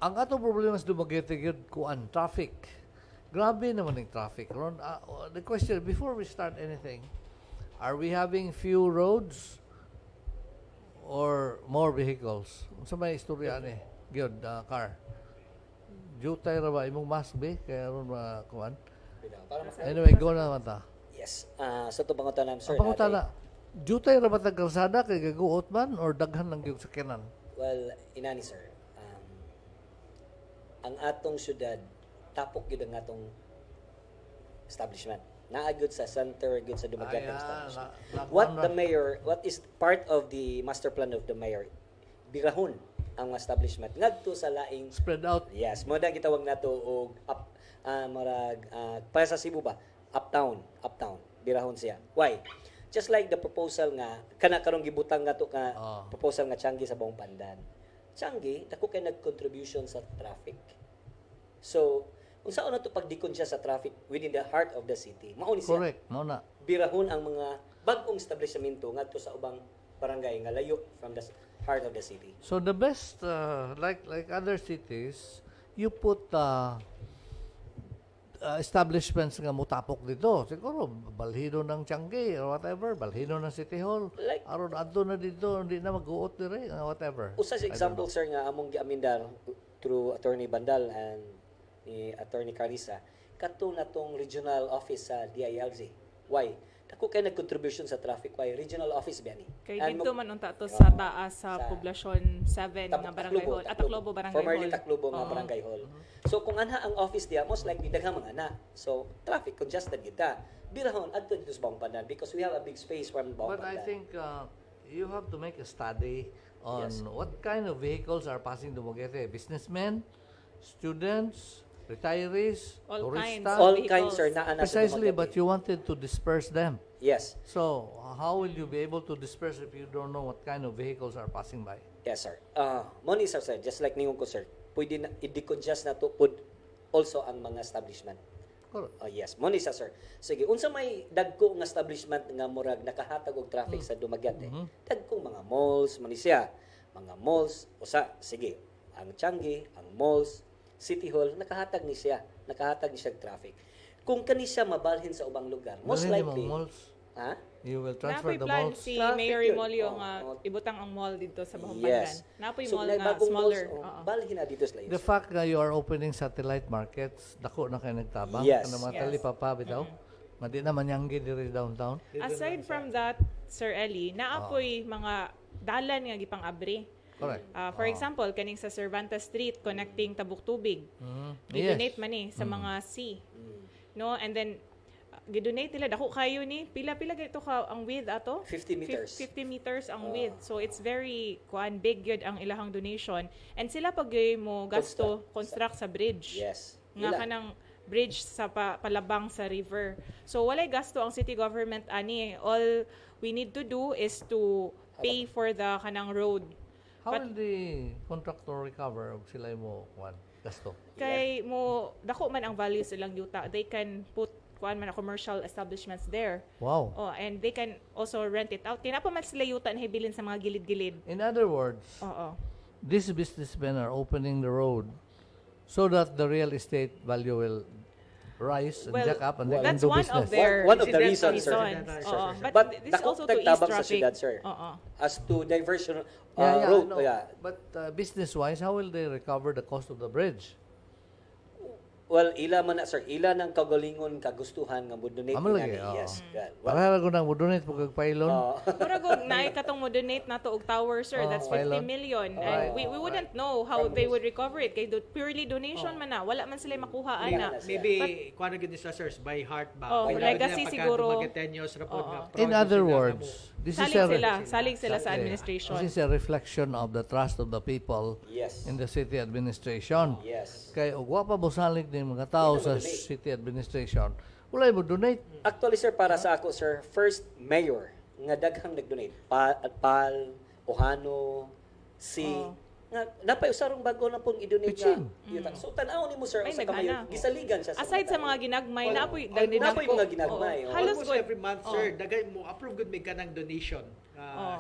Ang atong problema sa Dumaguete gyud kuan traffic. Grabe naman yung traffic. Ron, the question before we start anything, are we having few roads or more vehicles? Sa may istorya ni gyud car. Jutay ra ba imong mask be kaya ron kuan. Anyway, go na man ta. Yes. Sa itong pangutanam, sir. Ang pangutana, jutay ra ba tag kalsada kay gaguot man or daghan lang gyud sakyanan? Well, inani, sir. Ang atong syudad, tapok yun ang atong establishment. Naagod sa center, good sa Dumaguete establishment. What is part of the master plan of the mayor? Birahon ang establishment ngadto sa laing Spread out. yes, mo na gitawag nato og up para sa Cebu ba, uptown birahon siya. Why? Just like the proposal nga kana karong gibutang nga to ka proposal nga Changi sa Bong Pandan. Changi dako kay nag-contribution sa traffic. So unsa na to pagdikon siya sa traffic within the heart of the city. Mao ni siya. Correct, no na. Birahon ang mga bag-ong establishmento ngadto sa ubang barangay nga layo from the heart of the city. So the best, like other cities, you put establishments nga mutapok dito. Siguro, balhino ng Changi or whatever, balhino ng City Hall. Like, aron adto na dito, hindi na mag-uot dire, whatever. Usa sa example, sir, nga among giamindar through Attorney Bandal and ni Attorney Carissa, kato na tong regional office sa DILG. Why? Dako kay nag-contribution sa traffic. Why? Regional office ba ni? Kay And dito man unta to sa taas sa sa poblasyon 7 nga barangay hall. Taklobo barangay Formerly hall. Taklobo nga barangay hall. So kung anha ang office diya, most likely daghang mga ana. So traffic congested kita. Birahon adto dito sa Bong Pandan because we have a big space from Bong But Pandan. I think you have to make a study on Yes. what kind of vehicles are passing Dumaguete. Businessmen, students, retirees, All kinds. turista. All vehicles. kinds, sir, na nasa Precisely, Dumaguete. but you wanted to disperse them. Yes. So, how will you be able to disperse if you don't know what kind of vehicles are passing by? Yes, sir. Money, sir, just like ningon ko, sir, pwede na i-decongest na to pud also ang mga establishment. Correct. Yes, money sa, sir. Sige, unsa may dagko nga establishment nga murag nakahatag og traffic sa Dumaguete? Dagkong mga malls, money siya. Mga malls, sige, ang Changi, ang malls, City Hall, nakahatag ni siya og traffic. Kung kani siya mabalhin sa ubang lugar, most Dalhin likely, yung malls. ha? You will transfer Napoy the plan malls. si Traffic Mayor yun. Remolyo Oo, nga oo. ibutang ang mall dito sa Bahumbangan. Yes. Napoy So, mall may nga bagong smaller. malls, Oo. balhin na dito sa The fact that you are opening satellite markets, dako na kayo nagtabang. Yes. Ano mga Yes. talipapa bitaw? Madi naman yanggi diri downtown. Aside from that, Sir Eli, naapoy mga dalan nga gipang abri. Correct. For example, kaning sa Cervantes Street connecting Tabuk Tubig. Yes. Gidonate man ni sa mga C. No, and then gidonate nila dako kayo ni pila ganito ka ang width ato 50 meters. 50 meters ang width, so it's very big yun ang ilahang donation, and sila pag mo gasto construct sa bridge Yes. nga Ila. kanang bridge sa palabang sa river, so walay gasto ang city government ani. All we need to do is to pay for the kanang road. How will the contractor recover og sila mo kuan gasto? Kay mo dako man ang value silang yuta, they can put kuan man commercial establishments there. Wow. Oh, and they can also rent it out. Kaya pa man sila yuta na hibilin sa mga gilid-gilid. In other words, Oo. these businessmen are opening the road so that the real estate value will rise and Well, jack up and they can that's do one business. of their One of the reasons, sir. Oo. But But this is dako also to ease tagtabang sa traffic. syudad, sir. Oo. As to diversion Yeah, road. I know. But business-wise, how will they recover the cost of the bridge? Well, ila man na, sir. Ila ng kagalingon kagustuhan nga modonate Amo lagi, oo. Yes. God. Para ko nang donate po kag pylon. Mura gog naay katong mo donate nato og tower, sir. That's 50 pylon. million. Alright. And we wouldn't know how they would recover it kay purely donation man na. Wala man sila makuha ana. Maybe kuan gyud ni sa sirs by heart ba. Oh, Kaya legacy pagka siguro. dumagetenyos ra pod nga In project other sila words, nga this is Salig sila sa administration. This is a reflection of the trust of the people Yes. in the city administration. Yes. Kay og wa pa busalig ni mga tao sa city administration, wala mo donate. Actually, sir, para sa ako, sir, first mayor nga daghang nag-donate. Pal, Ohano, nga napay usarong bago na pong i-donate Pitching. yuta. So tanaw nimo, sir, Ay, usa ka mayor, naghana. gisaligan siya Aside sa tao. mga ginagmay, Wala. napoy Napoy mga ginagmay, oh. Halos almost ko every month, sir, dagay mo approve gud may kanang donation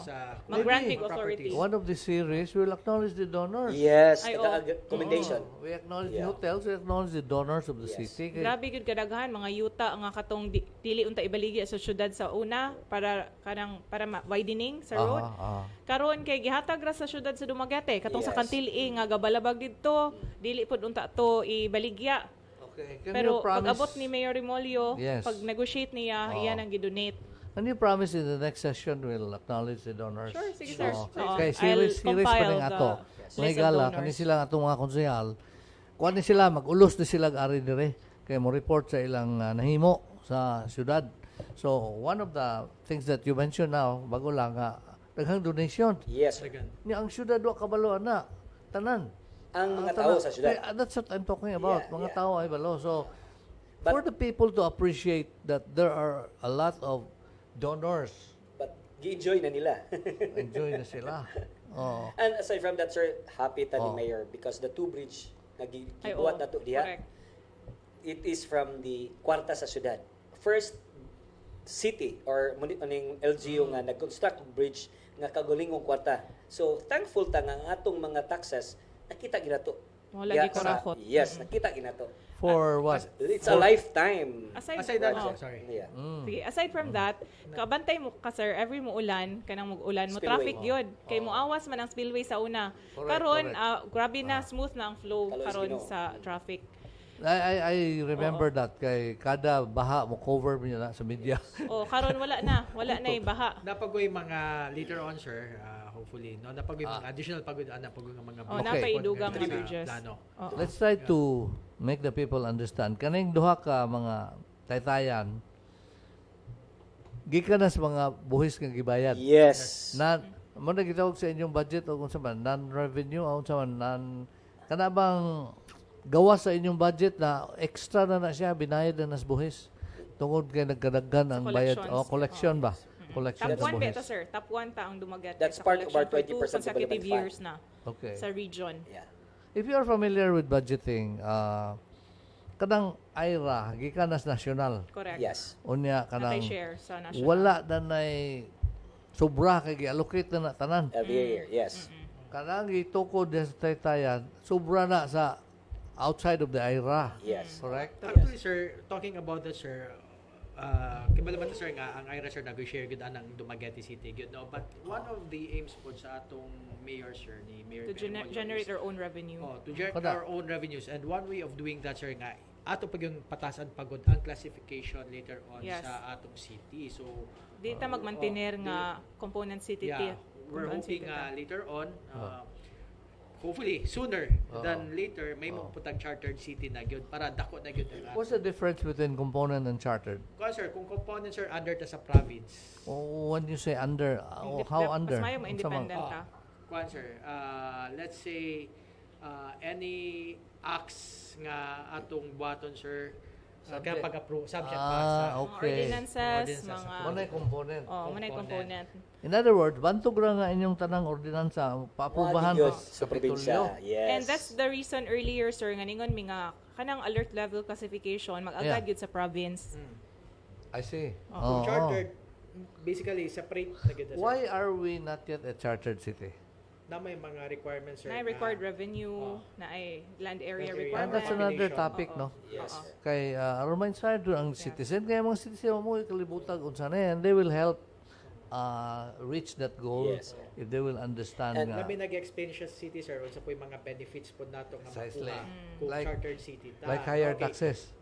sa Mag-grant Maybe. big authority. One of the series will acknowledge the donors. Yes, Ay, commendation. We acknowledge the Yeah. hotels, we acknowledge the donors of the Yes. city. Kay- Grabe gyud kadaghan mga yuta nga katong dili unta ibaligi sa syudad sa una para widening sa road. Karon kay gihatag ra sa syudad sa Dumaguete katong sa Yes. Kantili nga gabalabag didto, dili pud unta to ibaligya. Okay. Can Pero you promise, pag-abot ni Mayor Remolyo, Yes. pag negotiate niya, iyan ang gidonate. can you promise in the next session we'll acknowledge the donors? Sure, sige, sir. Oo. Oo. Okay, I'll series pa compile rin the ato. list Mga of gala, donors. kani sila atong mga konsehal, kuha ni sila, mag-ulos ni sila ari dire, kay mo report sa ilang nahimo sa syudad. So, one of the things that you mentioned now, bago lang, daghang donation. Yes, sir. Ni ang syudad wa kabalo na, tanan. Ang mga tao sa syudad. That's what I'm talking about. Yeah, Mga yeah. tao ay balo. So, But- for the people to appreciate that there are a lot of donors, But gi-enjoy na nila. enjoy na sila. Oh. And aside from that, sir, happy ta ni Oh. Mayor because the two bridge nga Ay, gibuhat oo. na to diha, Correct. it is from the kwarta sa syudad. First city or aning LGU nga nag-construct bridge nga kagulingong kwarta. So thankful ta nga ang atong mga taxes nakita ginato. Mo lagi ko rakot. Yes, nakita ginato. For what? It's a lifetime. Aside that, Oo. sorry. Yeah. Sige, aside from that, kabantay mo ka sir, every mo ulan, kanang mag-ulan mo Spillway. traffic yun. Kay mo awas man ang spillway sa una. Correct, Karon correct. grabe na smooth na ang flow Kaloy karon Ginoo. sa traffic. I remember that kay kada baha mo cover mo na sa media. Oh, karon wala na yung baha. Napagoy mga later on, sir, hopefully, no, napagoy mga additional pagod napagoy nga mga Oh, Okay. napaidugang Sa mga bridges. plano. Oo. Let's try to make the people understand. Kaning duha ka mga taytayan, gikan na sa mga buhis nga gibayad. Yes. Na mo na gitawag sa inyong budget o kung sa man non-revenue o sa man non kana bang gawa sa inyong budget na extra na siya, binayad na nas buhis. Tungod kay nagkadaghan ang bayad. Collection ba? Collection Top sa 1 buhis. beta, sir. Top 1 ta ang dumagat That's sa part of our collection for 20% 2 consecutive development years na Okay. sa region. Yeah. If you are familiar with budgeting, kanang IRA, gikan nas nasyonal. Correct. Yes. Unya Natay kanang share sa national. wala na nay sobra kay gi-allocate na tanan. Every year, yes. Kanang gitukod sa taytayan, sobra na sa outside of the IRA. Yes. Correct? Actually, sir, talking about that, sir, kibalaman na, sir, nga, ang IRA, sir, nag-share gud anang Dumaguete City, gud, no? But one of the aims po sa atong mayor, sir, ni Mayor To generate our own revenue. to generate Kada. our own revenues. And one way of doing that, sir, nga, ato pag yung patasan pagod ang classification later on Yes. sa atong city. So, Di ta magmantener nga component city. yeah, we're component hoping city ta. later on, hopefully sooner than later, may magputag chartered city na gyud para dako na gyud ang What's the difference between component and chartered? Sir, kung components are under ta sa province, When you say under, how under? Mas mayo Unsa man? independent ta. sir, let's say any acts nga atong buhaton, sir, kaya pag-approve, subject pa sa Ah, Mga okay. ordinances, Ordinances. mga Manay component. manay component. In other words, bantog ra nga inyong tanang ordinansa, paaprubahan Mga pa sa probinsya. Yes. And that's the reason earlier, sir, nga ningon mi nga kanang alert level classification mag-agad Yeah. gyud sa province. I see. Kung Oo. chartered, basically separate na gyud, sir. Why are we not yet a chartered city? Na may mga requirements, sir. Na required revenue, na ay land area Land area. And requirement. that's another Population. topic, no? Yes. Kay remind sa ang citizen, kaya mga citizen mo kalibutan unsa na yan, they will help reach that goal Yes. if they will understand And nga. Labi nag-explain siya sa city, sir, unsa po yung mga benefits po nato nga Precisely. makuha kung Like- chartered city ta. like higher Okay. taxes.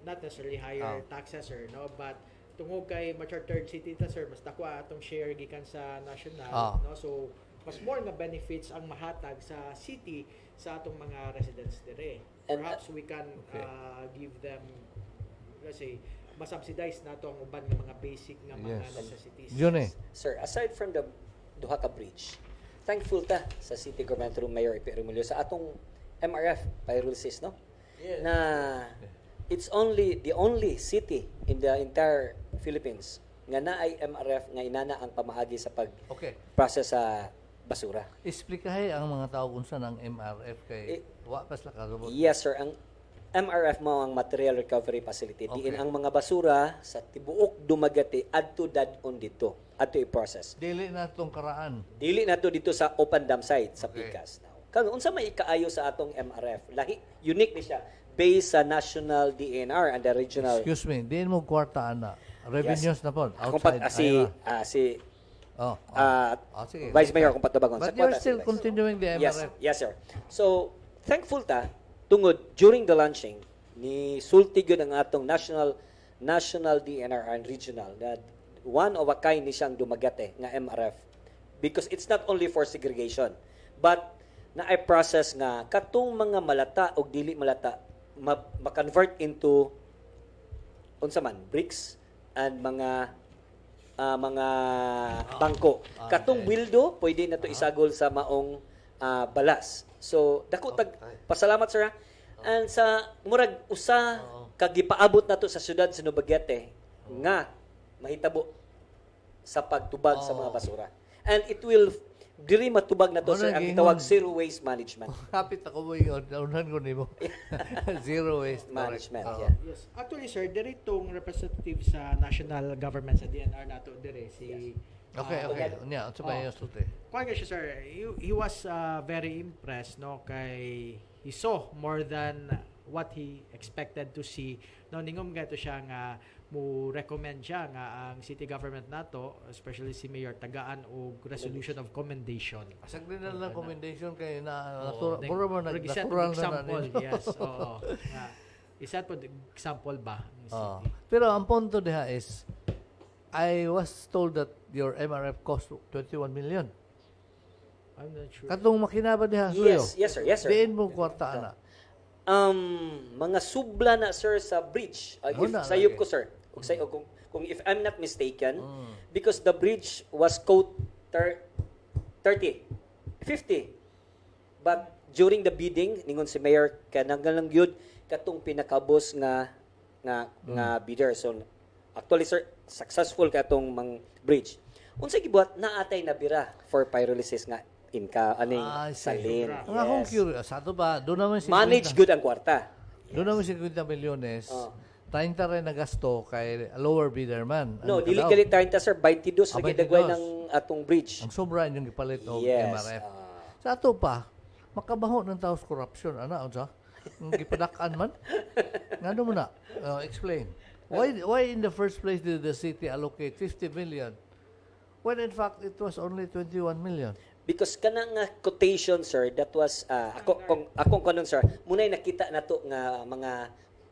Not necessarily higher taxes, sir, no, but tungod kay ma-chartered city ta, sir, mas dako atong share gikan sa national, no, so mas more nga benefits ang mahatag sa city sa atong mga residents dire. And, Perhaps we can give them, let's say, masubsidize nato ang uban nga mga basic nga mga Yes. necessities. Yun eh. Sir, aside from the duha ka bridge, thankful ta sa city government through Mayor Ipi Remulyo sa atong MRF pyrolysis, no? Na it's the only city in the entire Philippines nga naay MRF nga inana ang pamaagi sa Okay. pag-process sa basura. Explikahe ang mga tao kung saan ang MRF kay wa pas la kasabot. Yes, sir. Ang MRF mo ang Material Recovery Facility. Okay. Diin ang mga basura sa tibuok Dumaguete adto dadon dito, adto i-process. Dili na tong karaan. Dili na to dito sa open dam site sa Okay. Picas. Kang unsa may ikaayo sa atong MRF? Unique ni siya based sa national DNR and the regional. Excuse me, diin mo kwarta ana. Revenues na po Kung pat, outside. si Oh. Sige. Vice Mayor kung patabagon. But Sa you're kwarta still sila. continuing the Yes, MRF. yes sir. So, thankful ta tungod during the launching ni sulti gyud ang atong national DNR and regional that one of a kind ni siyang Dumaguete nga MRF because it's not only for segregation but na ay process nga katong mga malata og dili malata ma-convert into unsa man bricks and mga bangko. Katong wildo, pwede na to isagol sa maong balas. So, dako tag pasalamat sir. And sa murag usa kag gipaabot nato sa syudad sa Dumaguete nga mahitabo sa pagtubag sa mga basura. And it will diri matubag na to sir ang gitawag zero waste management. Kapit ako mo yun. Naunan ko nimo. Zero waste Management, correct. yeah. Yes. Actually, sir, dire itong representative sa national government sa DNR nato dire si Okay. Unya, unsa ba yung sulti? Kuan siya, sir. He was very impressed, no, kay he saw more than what he expected to see. No, ningom gato siya nga mo recommend siya nga ang city government nato, especially si Mayor tagaan og resolution of commendation. Asag din na lang commendation kay Oo, puro mo Regiset natural na example, ninyo. yes. Oo. Isa po example ba ng city? Pero ang punto diha is I was told that your MRF cost 21 million. I'm not sure. Katong makinaba diha suyo. Yes, sir. Diin mo kwarta ana. Mga subla na sir sa bridge. Sayop ko sir. Kung if I'm not mistaken, because the bridge was quote 30, 50. But during the bidding ningon si Mayor kanang lang gyud katong pinakabos nga bidder. So actually sir, successful katong mang bridge. Unsay gibuhat naatay na bira for pyrolysis nga inka aning salin. Ang akong curious, ato ba, doon naman si Manage good ang kwarta. Doon naman si 50 milyones, 30 rin na gasto kay lower bidder man. No, Ang dili kalaw. gali 30 sir, 22 sa 22. gidagway ng atong bridge. Ang sobra yung ipalit o Yes. MRF. Sa ato pa, makabaho ng taos corruption. Ano, unsa? Ang gipadakan man? Ngano mo na? Explain. Why in the first place did the city allocate 50 million when in fact it was only 21 million? Because kana nga quotation sir, that was akong kanon sir, munay nakita nato nga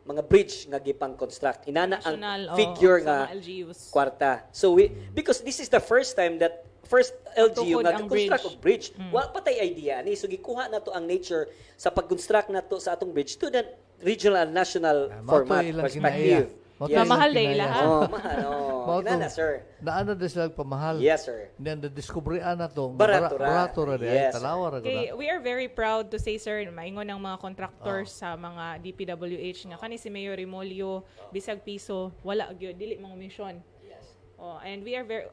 mga bridge nga gipang construct. Inana ang National, figure sa nga mga LGUs. kwarta. So because this is the first time that first LGU Tukod nga ang construct og bridge. Mm. Wa patay idea ani so gikuha nato ang nature sa pag-construct nato sa atong bridge to the regional and national format perspective. Na mahal day lahat. Oh, mahal. Oh, inana sir. Naano din sila pamahal. Yes sir. Then the discoveryan na to. Barato ra. Barato ra. Yes. Talawa ra Okay, guna. we are very proud to say sir, maingon ng mga contractors sa mga DPWH nga kani si Mayor Remolio, bisag piso, wala gyud dili mga mission. Yes. Oh, and we are very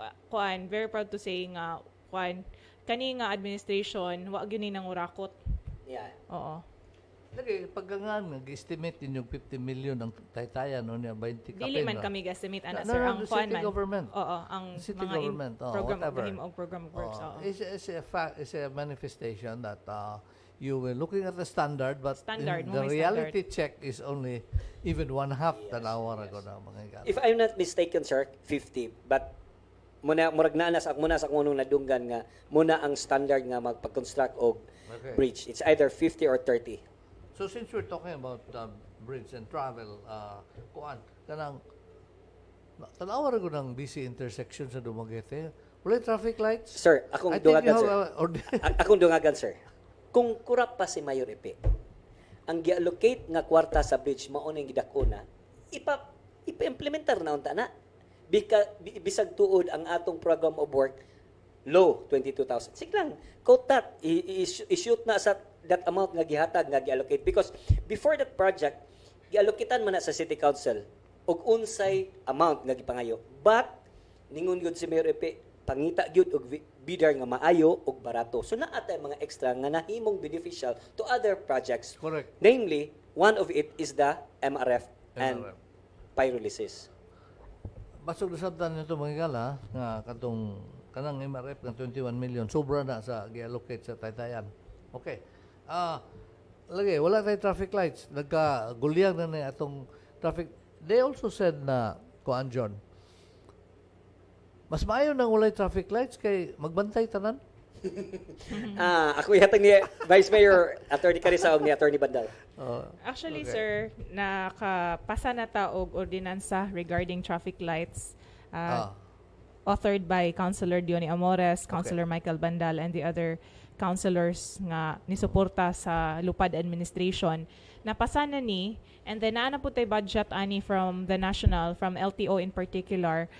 proud to say nga kani nga administration wa gyud ni nang urakot. Yeah. Oo. Lagi, paggangan, nag-estimate din yung 50 million ng taytayan, no, niya, 20 kapin. Dili man kami estimate ana No, sir no, ang the kuan city man. government. Oo, ang City mga government, program whatever. of program of works. Oo. It's a manifestation that you were looking at the standard, but Standard, the mo may reality check is only even one half tanawa ra ko na mga ikan. If I'm not mistaken sir, 50. But murag naa sa akong nadunggan nga muna ang standard nga magpag-construct og Okay. bridge. It's either 50 or 30. So since we're talking about bridge and travel, kuan kanang tanawa ra ko ng busy intersection sa Dumaguete. Wala traffic lights. Sir, akong I think you dungagan sir. have Akong dungagan sir. Kung kurap pa si Mayor Epe, ang gi-allocate nga kwarta sa bridge mao ning gidakuna, ipa-implementar na unta na. Bisag tuod ang atong program of work low 22,000. Sige lang, quote that. I-shoot na sa that amount nga gihatag nga gi-allocate because before that project gi-allocatean man na sa City Council og unsay amount nga gipangayo. But ningon gyud si Mayor Epe pangita gyud og bidder nga maayo og barato. So naa tay mga extra nga nahimong beneficial to other projects. Correct. Namely, one of it is the MRF and MRF. pyrolysis. Basog na sabtan nito mga gala nga katong kanang MRF ng 21 million sobra na sa gi-allocate sa Taytayan. Okay. Lagi wala tay traffic lights. Nagkagulyang na ni atong traffic. They also said na kuan John. Mas maayo nang walay traffic lights kay magbantay tanan. Ako yatang ni Vice Mayor Attorney Carissa og ni Attorney Bandal. Actually, Okay. sir, nakapasa na ta og ordinansa regarding traffic lights authored by Councilor Diony Amores, Councilor Michael Bandal, and the other councilors nga nisuporta sa Lupad Administration. Napasa na ni, and then naana po tayo budget ani from the national, from LTO in particular,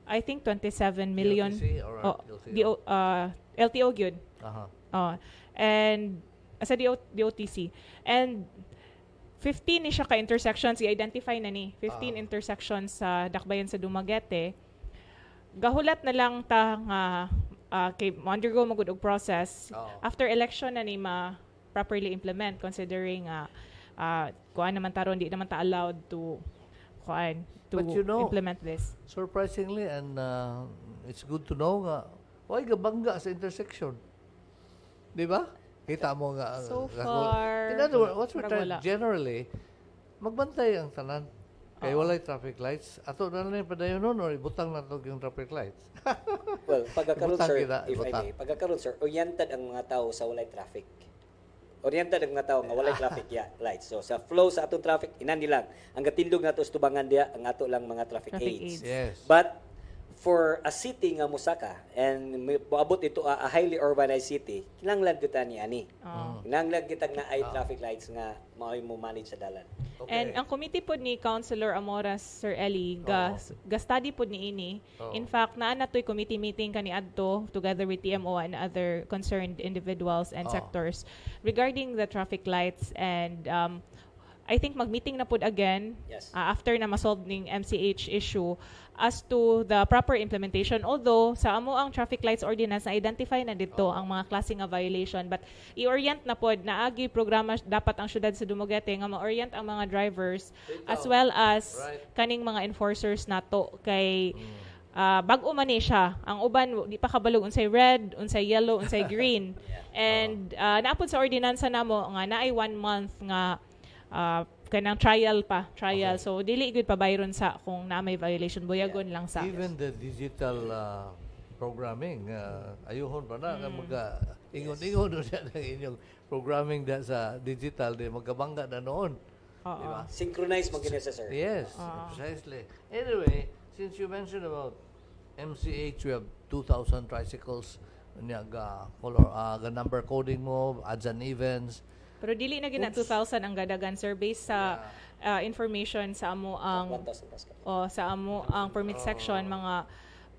I think 27 million. DOTC or LTO? LTO gyud. Aha. And sa DOTC. And 15 ni siya ka intersections, i-identify na ni 15 intersections sa Dakbayan sa Dumaguete. Gahulat na lang ta nga kay undergo magud og process. After election na ni properly implement considering kuan naman taron di naman ta allowed to But you know, implement this. Surprisingly, and it's good to know nga, why gabangga sa intersection? Di ba? Kita mo nga. So far, in other words, what we're parang trying, wala. generally, magbantay ang tanan. Kaya walay traffic lights. Ato na lang yung padayon nun or ibutang na to yung traffic lights. Well, pagkakaroon Ibutang sir, kita, if I ibutang. may, pagkakaroon sir, oriented ang mga tao sa walay traffic. Oriented ang mga tao nga walay traffic lights. So sa flow sa atong traffic, inandi lang. Ang gatindog nato sa tubangan diya ang ato lang mga traffic aids. Yes. But for a city nga Musaka and moabot ito a highly urbanized city, kinahanglan kita ni ani. Kinahanglan kita na ay traffic lights nga mao'y mo manage sa dalan. And ang committee po ni Councilor Amoras, Sir Eli, ga-study po ni ini. In fact, na to'y committee meeting kani adto together with TMO and other concerned individuals and sectors regarding the traffic lights, and I think mag-meeting na po again after na masolve ning MCH issue as to the proper implementation. Although sa amo ang traffic lights ordinance na identify na dito ang mga klase nga violation, but i-orient na pod na agi programa dapat ang syudad sa Dumaguete nga ma-orient ang mga drivers as well as kaning mga enforcers nato kay bag-o man ni siya. Ang uban di pa kabalog unsay red, unsay yellow, unsay green. And naapod sa ordinansa namo nga naay 1 month nga kanang trial. So dili gud pa bayron sa kung na may violation, buyagon lang sa. Even the digital programming, ayuhon pa na ingon-ingon siya ng inyong programming sa digital, di magkabangga na noon. Diba? Synchronize mo gina sir. Yes, precisely. Anyway, since you mentioned about MCH, we have 2,000 tricycles, color, number coding mo, odds and evens. Pero dili na gina 2,000 ang gadagan sir based sa information sa amo ang sa amo ang permit section, mga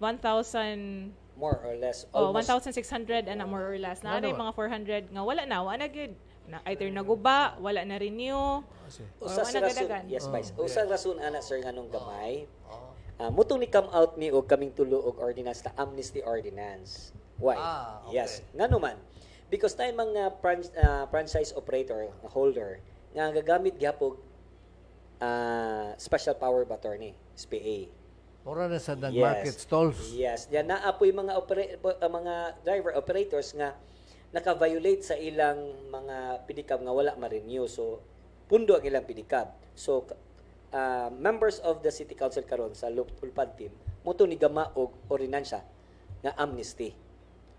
1,000 more or less 1,600 and more or less na mga 400 nga wala na good na either naguba, wala na renew, usa sa rason. Yes, Vice. Usa rason ana sir nganong gamay. Mutong ni come out ni og kaming tulo og ordinance ta amnesty ordinance. Why? Yes, ngano man. Because tayo mga franchise operator, holder, nga gagamit gyapon special power of attorney, SPA. Ora na sa market stalls. Yes, yan naapoy mga mga driver operators nga naka-violate sa ilang mga pedicab nga wala ma-renew. So pundo ang ilang pedicab. So members of the city council karon sa Ulpad team muto ni gama og ordinansa nga amnesty.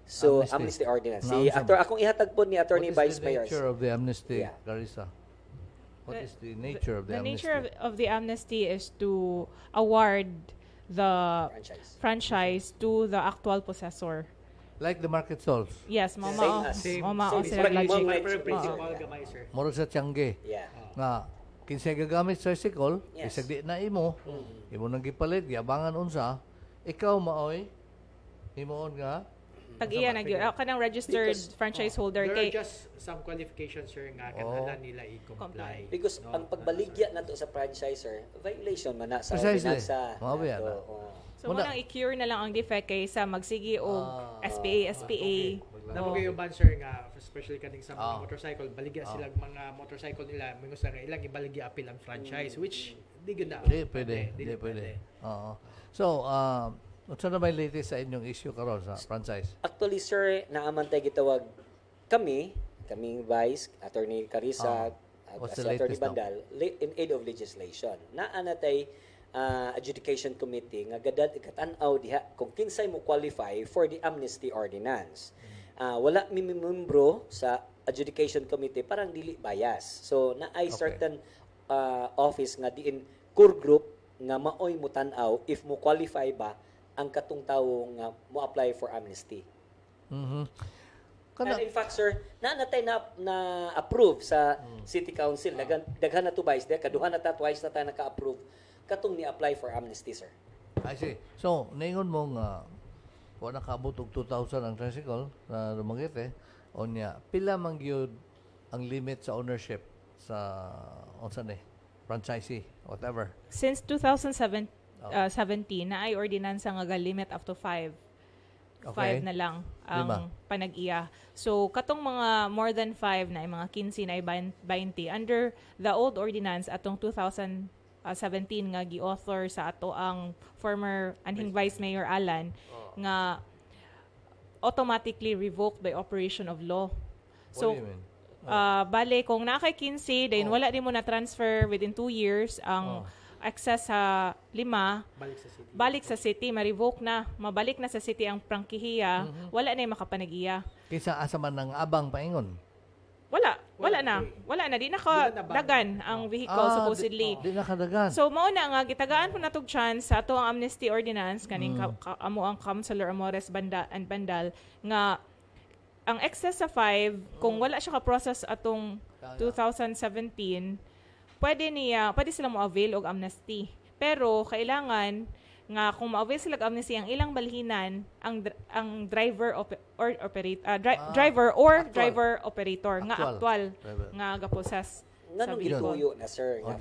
So, amnesty ordinance. Akong ihatag po ni Attorney Vice Mayor. What is the nature of the amnesty, Carissa? What is the nature of the amnesty? The nature of the amnesty is to award the franchise to the actual possessor. Like the market stalls? Yes, mama. Moro sa Tiangge. Nga, kinsay gagamit sa tricycle, isag di na imo nang gipalit, giabangan unsa, ikaw maoy, imoon nga, tag-iya na gyud kanang registered franchise holder there are just some qualifications sir nga kinahanglan nila i-comply. Because ang pagbaligya nato sa franchisor, violation man na sa ordinansa. So munang i-cure na lang ang defect kaysa magsigi og SPA. Namo kayo ban sir nga especially kaning sa mga motorcycle, baligya silang mga motorcycle nila mingos nga ilang ibaligya appeal ang franchise which di gud na. Di pwede. So what's na may latest sa inyong issue karon sa franchise? Actually, sir, naamantay gitawag kaming Vice, Attorney Carissa, Attorney Bandal, in aid of legislation. Naanatay adjudication committee nga gadad ikatan-aw diha kung kinsay mo qualify for the amnesty ordinance. Wala mi membro sa adjudication committee parang dili bias. So naay certain office nga diin core group nga maoy mo tan-aw if mo qualify ba ang katong tawo nga mo apply for amnesty. And in fact, sir, natay na approve sa City Council. Daghan na to Vice, kaduha na ta twice na ta naka-approve katong ni apply for amnesty, sir. I see. So, naingon mo nga wala kaabot og 2,000 ang tricycle na Dumaguete, onya pila man gyud ang limit sa ownership sa franchisee, whatever. Since 2017 na ay ordinansa nga limit up to 5. 5 na lang ang panag-iya. So katong mga more than 5 na mga 15 na 20 under the old ordinance atong 2017 nga gi-author sa ato ang former anhing Vice Mayor Alan nga automatically revoked by operation of law. So What do you mean? Bale kung nakay 15 then wala din mo na transfer within 2 years ang access sa 5 balik sa city ma-revoke na mabalik na sa city ang prangkihiya wala na yung makapanag-iya Kinsa asa man ang abang paingon? wala Wala na. Di nakadagan ang vehicle supposedly. Di nakadagan. So mao na nga gitagaan po natog chance sa ato ang amnesty ordinance kaning amo ang Councilor Amores Bandal nga ang excess sa 5 kung wala siya ka-process atong 2017 pwede sila mo avail og amnesty. Pero kailangan nga kung ma-avail sila og amnesty ang ilang balhinan ang driver operator nga actual nga ga-possess sa Nanong vehicle. ituyo na, sir, nga,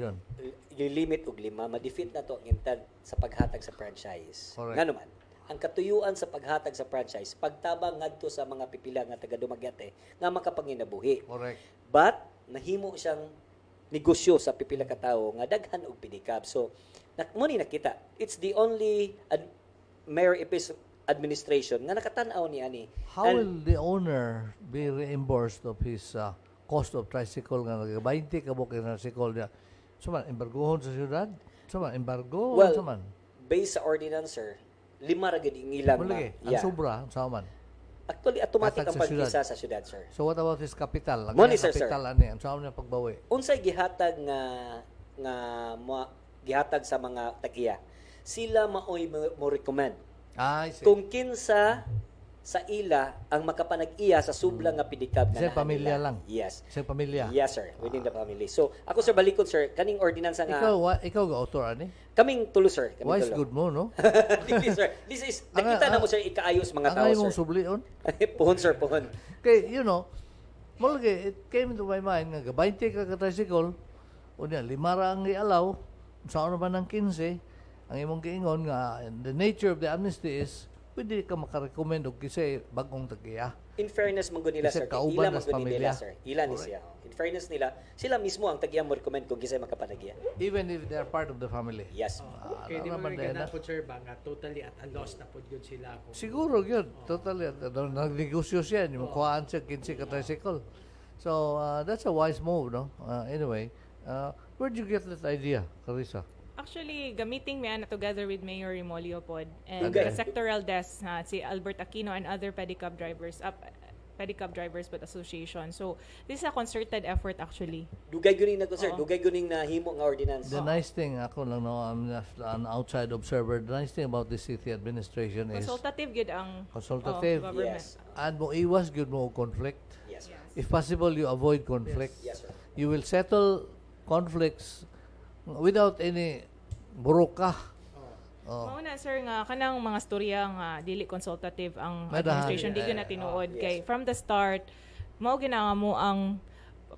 limit og 5, ma-defeat na to ang intend sa paghatag sa franchise. Correct. Nga naman, ang katuyuan sa paghatag sa franchise, pagtabang ngadto sa mga pipila nga taga Dumaguete nga makapanginabuhi. Correct. But, nahimo siyang negosyo sa pipila ka tawo nga daghan og pedicab. So, muni nakita, it's the only Mayor Ipis administration nga nakatan-aw ni ani. How will the owner be reimbursed of his cost of tricycle nga nag 20 ka bukid na tricycle niya? Suman embargohon sa syudad? Suman embargo Well, suman. Based sa ordinance, sir, 5 ra gid ang ilang Mulagi, ang sobra sa man. Actually, automatic Hatag ang sa pag-visa sa syudad, sir. So what about his capital? Ang Money, sir, capital ani, ang saan niya pagbawi? Unsay gihatag nga gihatag sa mga tagiya, sila maoy mo recommend. I see. Kung kinsa sa ila ang makapanag-iya sa subla nga pedicab Sa na pamilya lang. Yes. Sa pamilya. Yes, sir. Within the family. So, ako, sir, balikod, sir. Kaning ordinance nga... Ikaw ga author ani? Kaming tulo, sir. Kaming Wise tulo. good mo, no? Dili, sir. This is... Nakita na mo, sir, ikaayos mga tao, Ang mong sir. sublion. Puhon, sir, puhon. Okay, mulagi, it came into my mind nga 20 ka tricycle, unya 5 ra ang ialaw, saan naman ng 15, ang imong giingon nga the nature of the amnesty is pwede ka makarecommend og kisay bagong tagiya. In fairness, manggo nila, Kasi sir. kauban Ila nas manggo pamilya. nila, sir. Ila ni siya. In fairness nila, sila mismo ang tagiya mo recommend kung gisay makapanagya. Even if they are part of the family. Yes. Kaya di mo naman rin din, po, sir, ba nga totally at a loss na po yun sila. Kung Siguro yun. Totally. Nagnegosyo siya. Yung kuhaan siya 15 ka tricycle. So, that's a wise move, no? Anyway, where'd you get that idea, Carissa? Actually, gamiting me together with Mayor Remolio Pod and Okay. the sectoral desk si Albert Aquino and other pedicab drivers but association. So, this is a concerted effort actually. Dugay guning na ko, sir. Oo. Dugay guning na himo nga ordinance. The nice thing, ako lang, no, I'm just an outside observer. The nice thing about the city administration is Consultative gid ang consultative. government. Yes. And mo iwas gyud mo og conflict. Yes, sir. If possible, you avoid conflict. Yes, sir. You will settle conflicts without any buroka. Mao na sir nga kanang mga storya nga dili consultative ang Madahan. administration di gyud na tinuod Yes. kay from the start mao ginanga mo ang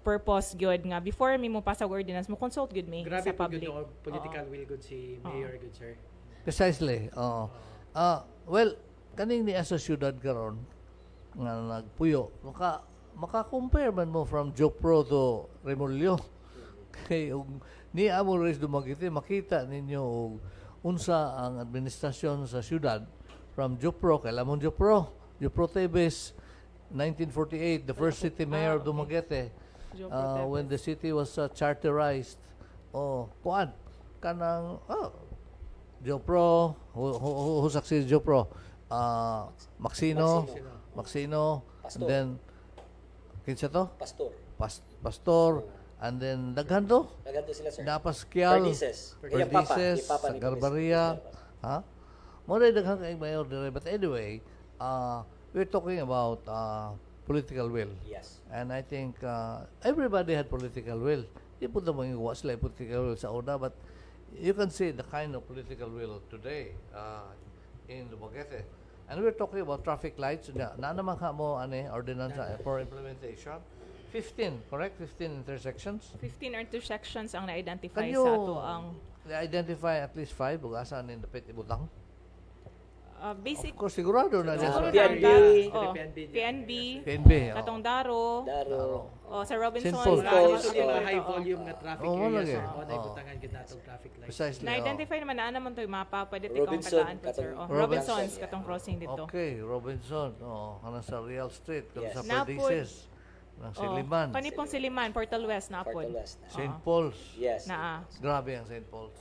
purpose gyud nga before mi mo pasag ordinance mo consult gyud mi grabe sa po public. yun, political will good si Mayor, good sir. Precisely. Oo. Well, kaning ni sa syudad karon nga nagpuyo, maka-compare man mo from Jopro to Remolyo. Kay ni amo res Dumaguete makita ninyo og unsa ang administrasyon sa syudad from Jopro kay lamon Jopro Tebes 1948, the first city mayor of Dumaguete. When the city was charterized. Kuan kanang Jopro, who succeeded Jopro? Maxino, and then kinsa to? Pastor, and then daghan to. Naganto sila, sir. Napaskial, Perdices. Perdices, Yung papa ni Sagarbaria, ha? Muna daghan kay mayor dire, but anyway, we're talking about political will. Yes. And I think everybody had political will. Di po naman yung sila political will sa una, but you can see the kind of political will today in Dumaguete. And we're talking about traffic lights. Na naman ka mo, ordinance for implementation. 15, correct? 15 intersections? 15 intersections ang na-identify Can sa ato ang you identify at least 5 ug asa ni dapit ibutang? basic Of course, sigurado na siguro niya. PNB. PNB, PNB. katong Daro, Daro. sa Robinson, St. Paul's. Actually, mga high volume nga traffic Oo, area, lagi. sir. O, Oo. naibutangan gid natong traffic lights. Precisely. na-identify naman na naman to yung mapa, pwede tikong Robinson, tagaan po sir. katong Robinsons, Robinson, katong crossing dito. Okay, Robinson. Kana sa Real Street, kana Yes. sa Napod. Perdices, ng Siliman, Kanipong Siliman, Portal West na apod. Portal West na. St. Paul's. Yes. Na Grabe ang St. Paul's.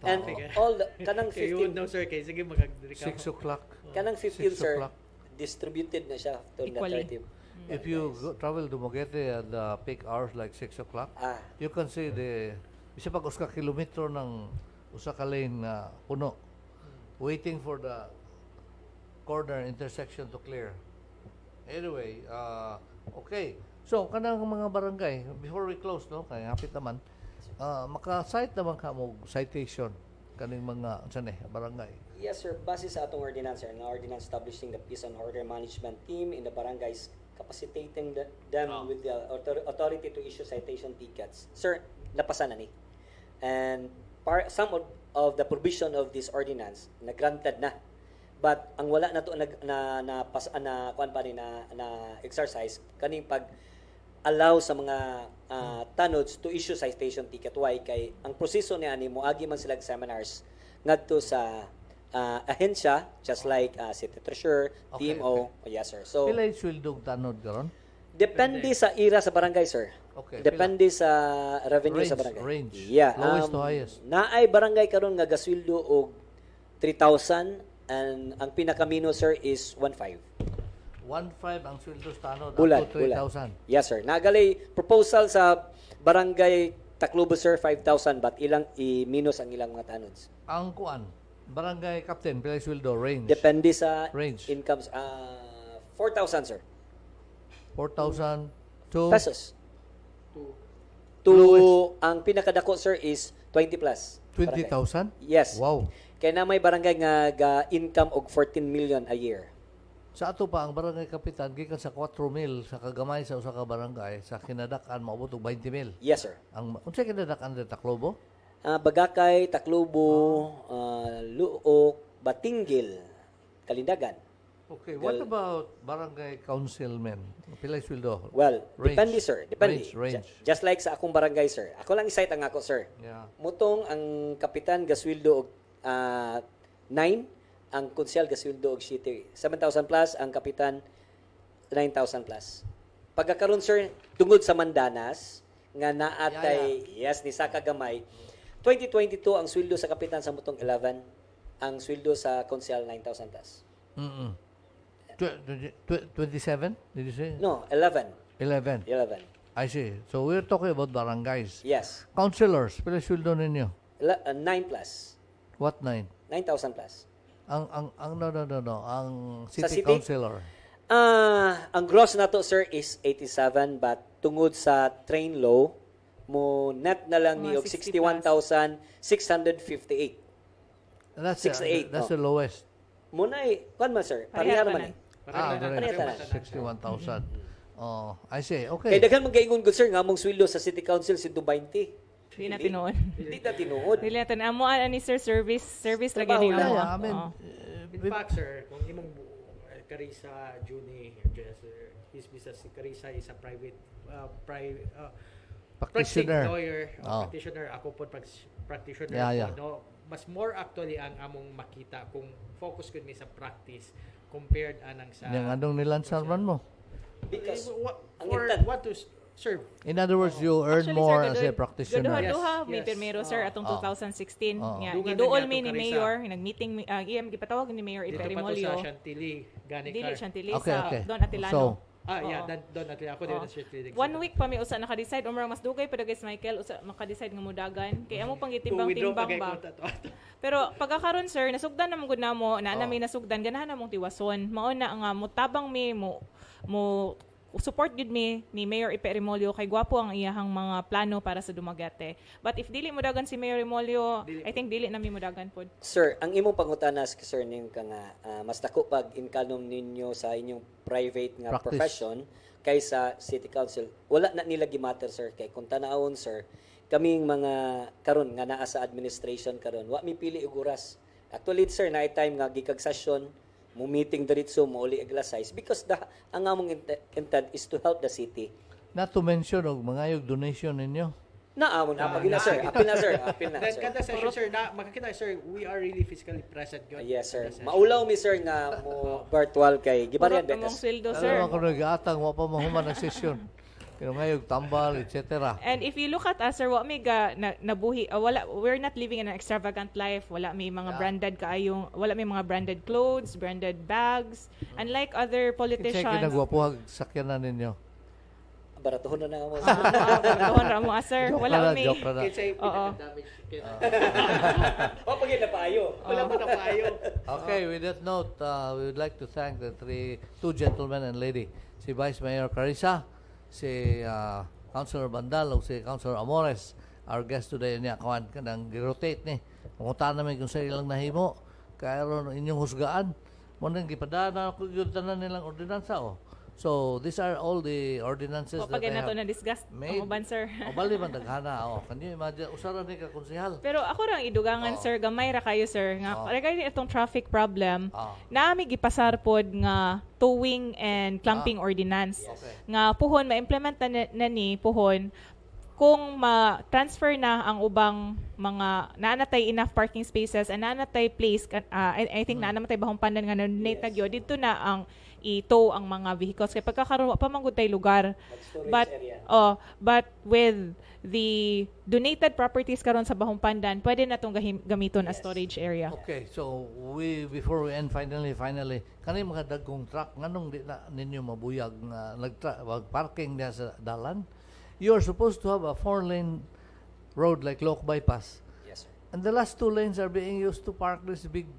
And all the, kanang Kay yun 15, daw, sir. Kay sige, mag-recover. 6 o'clock. kanang 15, 6 sir, o'clock. distributed na siya to the Equally. 30. If you travel to Dumaguete at the peak hours like 6 o'clock, you can see isa pag usa ka kilometro ng usa ka lane na puno, waiting for the corner intersection to clear. Anyway, okay. So, kanang mga barangay, before we close, no, kaya hapit naman, maka-cite naman ka mo citation kaning mga barangay. Yes, sir. Base sa atong ordinance, sir, ang ordinance establishing the peace and order management team in the barangays, capacitating them with the authority to issue citation tickets. Sir, napasan na ni. And some of the provision of this ordinance na granted na. But ang wala na to na exercise kaning pag allow sa mga tanods to issue citation ticket. Why? Kay ang proseso niya ni moagi man sila seminars ngadto sa ahensya, just like City Treasurer, TMO. Okay. Yes, sir. So, pila sweldo tanod karon? Depende sa ira sa barangay, sir. Okay. Depende sa revenue sa barangay. Range. Yeah. Lowest to highest. Naay barangay karon nga gasweldo og 3,000 and ang pinakamino, sir, is 1,500. 1,500 ang sweldo sa tanod Bulan, up to 3,000. Yes, sir. Nagalay proposal sa barangay Tacloban, sir, 5,000 but ilang i-minus ang ilang mga tanods. Ang kuan, barangay captain, pila sweldo range? Depende sa Range. incomes. 4,000, sir. 4,000 to Pesos. To ang pinakadako, sir, is 20 plus. 20,000? Yes. Wow. Kaya na may barangay nga income og 14 million a year. Sa ato pa ang barangay kapitan gikan sa 4 mil sa kagamay sa usa ka barangay sa kinadakan maabot og 20 mil. Yes, sir. Ang unsa kinadakan sa Tacloban? Bagakay, Taclobo, Luok, Batinggil, Kalindagan. Okay, what about barangay councilmen? Pila sweldo? Well, Range. depende, sir. Depende. Range. Just like sa akong barangay, sir. Ako lang isite ang ako, sir. Yeah. Mutong ang kapitan gasweldo og 9, ang konsyal gasweldo og 7,000 plus, ang kapitan 9,000 plus. Pagkakaroon, sir, tungod sa Mandanas nga naatay yes ni sa kagamay 2022 ang sweldo sa kapitan sa mutong 11, ang sweldo sa konsyal 9,000 plus. 27? Did you say? No, 11. 11. I see. So we're talking about barangays. Yes. Councilors, pila sweldo ninyo? 9 plus. What 9? 9,000 plus. No. Ang Sa city city? councilor. Ang gross nato, sir, is 87 but tungod sa train law mo net na lang ni og 61,658. That's 68, that's the lowest. Muna kuan man, sir, pareha man. Pareha 61,000. Oh, I see. Kay Okay. daghan man gaingon good, sir, nga among sweldo sa city council 120. Di na tinuod. Hindi ta tinuod. Dili natin amo ani sir service lagi Trabaho ning lang. amo. Yeah, I mean, Oo. In fact, sir, kung imong Carissa Juni, his business, si Carissa is a private practitioner. lawyer, Oh. practitioner, ako po practitioner. Yeah. No, mas more actually ang among makita kung focus gud mi sa practice compared anang sa Yung anong nilansar man mo. Because ang for intent- what to serve. In other words, you earn Actually, more sir, as a practitioner. Gaduha-duha Yes, may yes. permero sir atong 2016 Oh. nya Dugan giduol na mi niya ni to, mayor nag-meeting gipatawag ni mayor Dito pa to Iperimolio. sa Chantilly, gani Dili car. Chantilly Okay, sa okay. Don Atilano. So, Doon natin ako din Oo. sa Chantilly. 1 week pa mi usa naka-decide umra mas dugay pa guys Michael usa maka-decide nga mudagan kay amo pang gitimbang-timbang ba. Pero pagkakaron sir nasugdan na mo gud namo na nami nasugdan ganahan namong tiwason. Mao na nga mutabang mi mo support gud mi ni Mayor Ipe Remolio kay gwapo ang iyahang mga plano para sa Dumaguete. But if dili mudagan si Mayor Remolio, I think dili na mi mudagan pod. Sir, ang imong pangutanas sir ning ka nga mas dako pag income ninyo sa inyong private nga Practice. profession kaysa city council. Wala na nila gimatter, sir, kay kung tanawon, sir, kaming mga karon nga naa sa administration karon, wa mi pili og oras. Actually, sir, na time nga gikagsasyon, mo meeting diretso mo uli exercise because ang among intent is to help the city. not to mention og mga donation ninyo. Naamon apil na, sir. Apil na, sir. Then kada session sir na makakita sir we are really physically present good. Yes, sir. Kada session. Maulaw mi, sir, nga mo virtual kay Gibarian Purot among Betes. sweldo sir. Alam ako nag-aatang wa pa mahuman ang session. Kinungayog, tambal, etc. And if you look at us, sir, wa may nabuhi, we're not living in an extravagant life. Wala may mga wala may mga branded clothes, branded bags. Unlike other Kinsay politicians. kinagwapuhag sakyanan ninyo. Baratuhon na nga mo. Doon ramo, sir. Joke Wala na, may. joke na. Oo. O, pag napayo. Wala pa napayo. Okay, with that note, we would like to thank the two gentlemen and lady. Si Vice Mayor Carissa, si Councilor Bandal, o si Councilor Amores, our guest today niya, kawan ka nang girotate ni. Mungutan namin kung sa ilang nahimo, kaya ron inyong husgaan. Munang gipadana ko yung tanan nilang ordinansa, oh. So, these are all the ordinances that Pag I na to have na discuss made. ang uban, sir. O, bali man daghana, oh. Can you imagine, usara ni ka konsehal. Pero ako rang idugangan, sir, gamay ra kayo, sir, nga regarding itong traffic problem, naami gipasar pod nga towing and clamping ordinance. Okay. Nga puhon ma-implement na ni puhon kung ma-transfer na ang ubang mga naanatay enough parking spaces and naanatay place, I think naanatay bahong pandan nga donate na gyud dito na ang i-tow ang mga vehicles kay pagkakaroon pa man gud tay lugar. But with the donated properties karon sa bahong pandan, pwede na tong gamiton as storage area. Okay, so before we end finally kanay mga dagkong truck nganong di na ninyo mabuyag nga parking diha sa dalan? You're supposed to have a 4-lane road like Loc bypass. Yes, sir. And the last 2 lanes are being used to park these big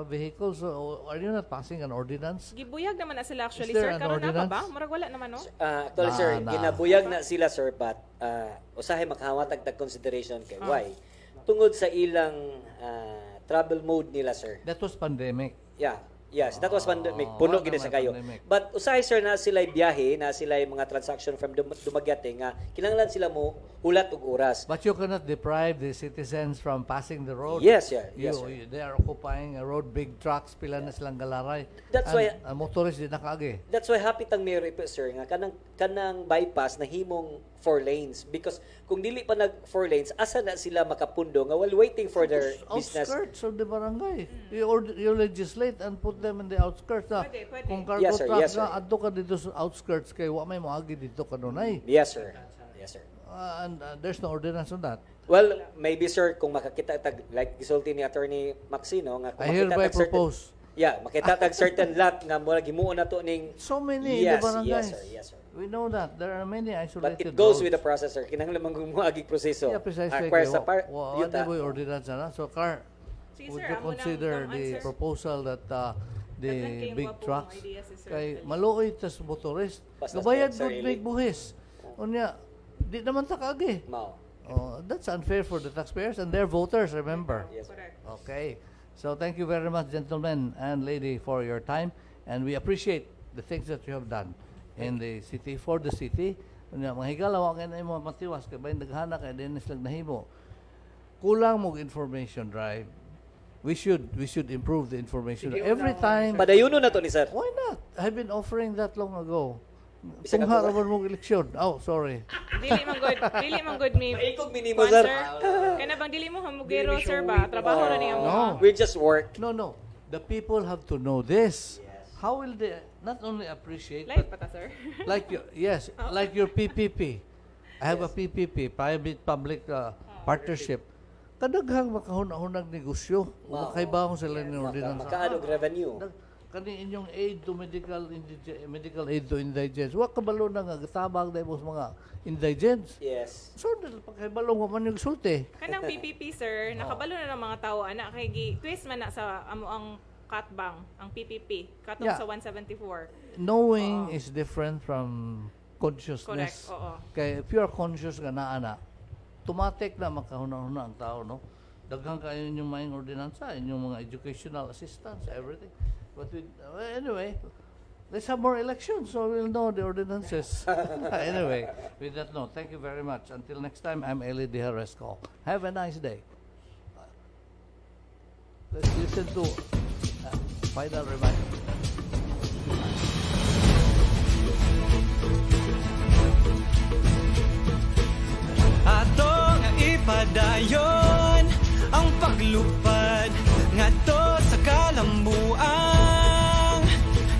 vehicles. So are you not passing an ordinance? Gibuyag naman na sila actually, Is there sir. an Karon na pa ordinance? ba? Murag wala naman, no? Actually, sir, ginabuyag na sila, sir, but usahay maghawat tag consideration kay why? Tungod sa ilang travel mode nila, sir. That was pandemic. Yeah. Yes, that was pandemic. Puno wala gid sa naman kayo. pandemic. But usahay, sir, na sila biyahe, na sila mga transaction from Dumaguete nga kinahanglan sila mo hulat og oras. But you cannot deprive the citizens from passing the road. Yes, yeah. Yes, sir. They are occupying a road, big trucks, pila na silang galaray. That's and, why- motorists di nakage. That's why happy tang mayor ipo, sir, nga kanang bypass na himong 4 lanes because kung dili pa nag 4 lanes asa na sila makapundo nga while waiting for their business. Outskirts of the barangay. You legislate and put them in the outskirts. Na, Pwede. kung cargo Yes, sir. truck Yes, sir. na, adto ka dito sa outskirts kay wa may moagi dito kanunay. Yes, sir. Yes, sir. And there's no ordinance on that. Well, maybe, sir, kung makakita tag like gisulti ni Attorney Maxino nga kung I makita hereby tag certain propose. makita tag certain lot nga mura gimuon na to ning So many in the yes, barangays. yes, sir. Yes, sir. We know that. There are many But isolated it goes roads. with the process, sir. Kinahanglan man gumuagig proseso. Yeah, precisely. Acquire sa What yuta. mo ordinance na? So, Sige, would sir, you amo nang consider gamaan, the sir. proposal that Daghan the kayong big gwapong trucks ideas, sir. kay maluoy tas motorist Basta gabayad sir, gud ili. may buhis unya di naman ta kaagi. Mao. That's unfair for the taxpayers and their voters, remember. Yes, sir. Correct. Okay, so thank you very much, gentlemen and lady, for your time, and we appreciate the things that you have done in the city, for the city. Unya mga higala wa kay na mo matiwas kay bayin daghana kay dinis lang nahimo. Kulang mo information drive. We should improve the information every time. Padayuno na to ni sir. Why not? I've been offering that long ago. Bisag Kung ako, harapan mong eleksyon. Oh, sorry. Dili man good mi. Maikog minimo, Kuan, sir. Kaya na bang dili mo hamugero, sir, ba? Trabaho ra niya mo. No. We just work. No. The people have to know this. How will they not only appreciate, Live but pa ta, sir. like your, yes, like your PPP. I have a PPP, private-public partnership. Kadaghang makahunag negosyo. Wow. Makaibahon sila ng ordinance. Makaadog revenue. Kani inyong aid to medical aid to indigents. Wa kabalo na nga tabang dahil sa mga indigents. Yes. So, pagkaibalong wa man yung sulti. Kanang PPP, sir, nakabalo na ng mga tao ana kay twist man na sa amo ang katbang, ang PPP, katong Yeah. sa 174. Knowing is different from consciousness. Correct, oo. Kaya if you are conscious nga naa, automatic na makahuna-huna ang tao, no? Daghang kayo inyong maing ordinansa, inyong mga educational assistance, everything. But anyway, let's have more elections so we'll know the ordinances. Anyway, with that note, thank you very much. Until next time, I'm Eli Diharesco. Have a nice day. Let's listen to final reminder. Ato nga ipadayon ang paglupad ngadto sa kalambuang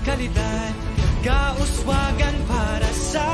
kalidad kauswagan para sa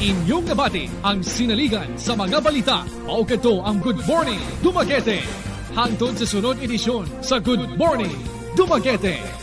Inyong nabati ang sinaligan sa mga balita. Mao kadto ang Good Morning Dumaguete. Hangtod sa sunod edisyon sa Good Morning Dumaguete.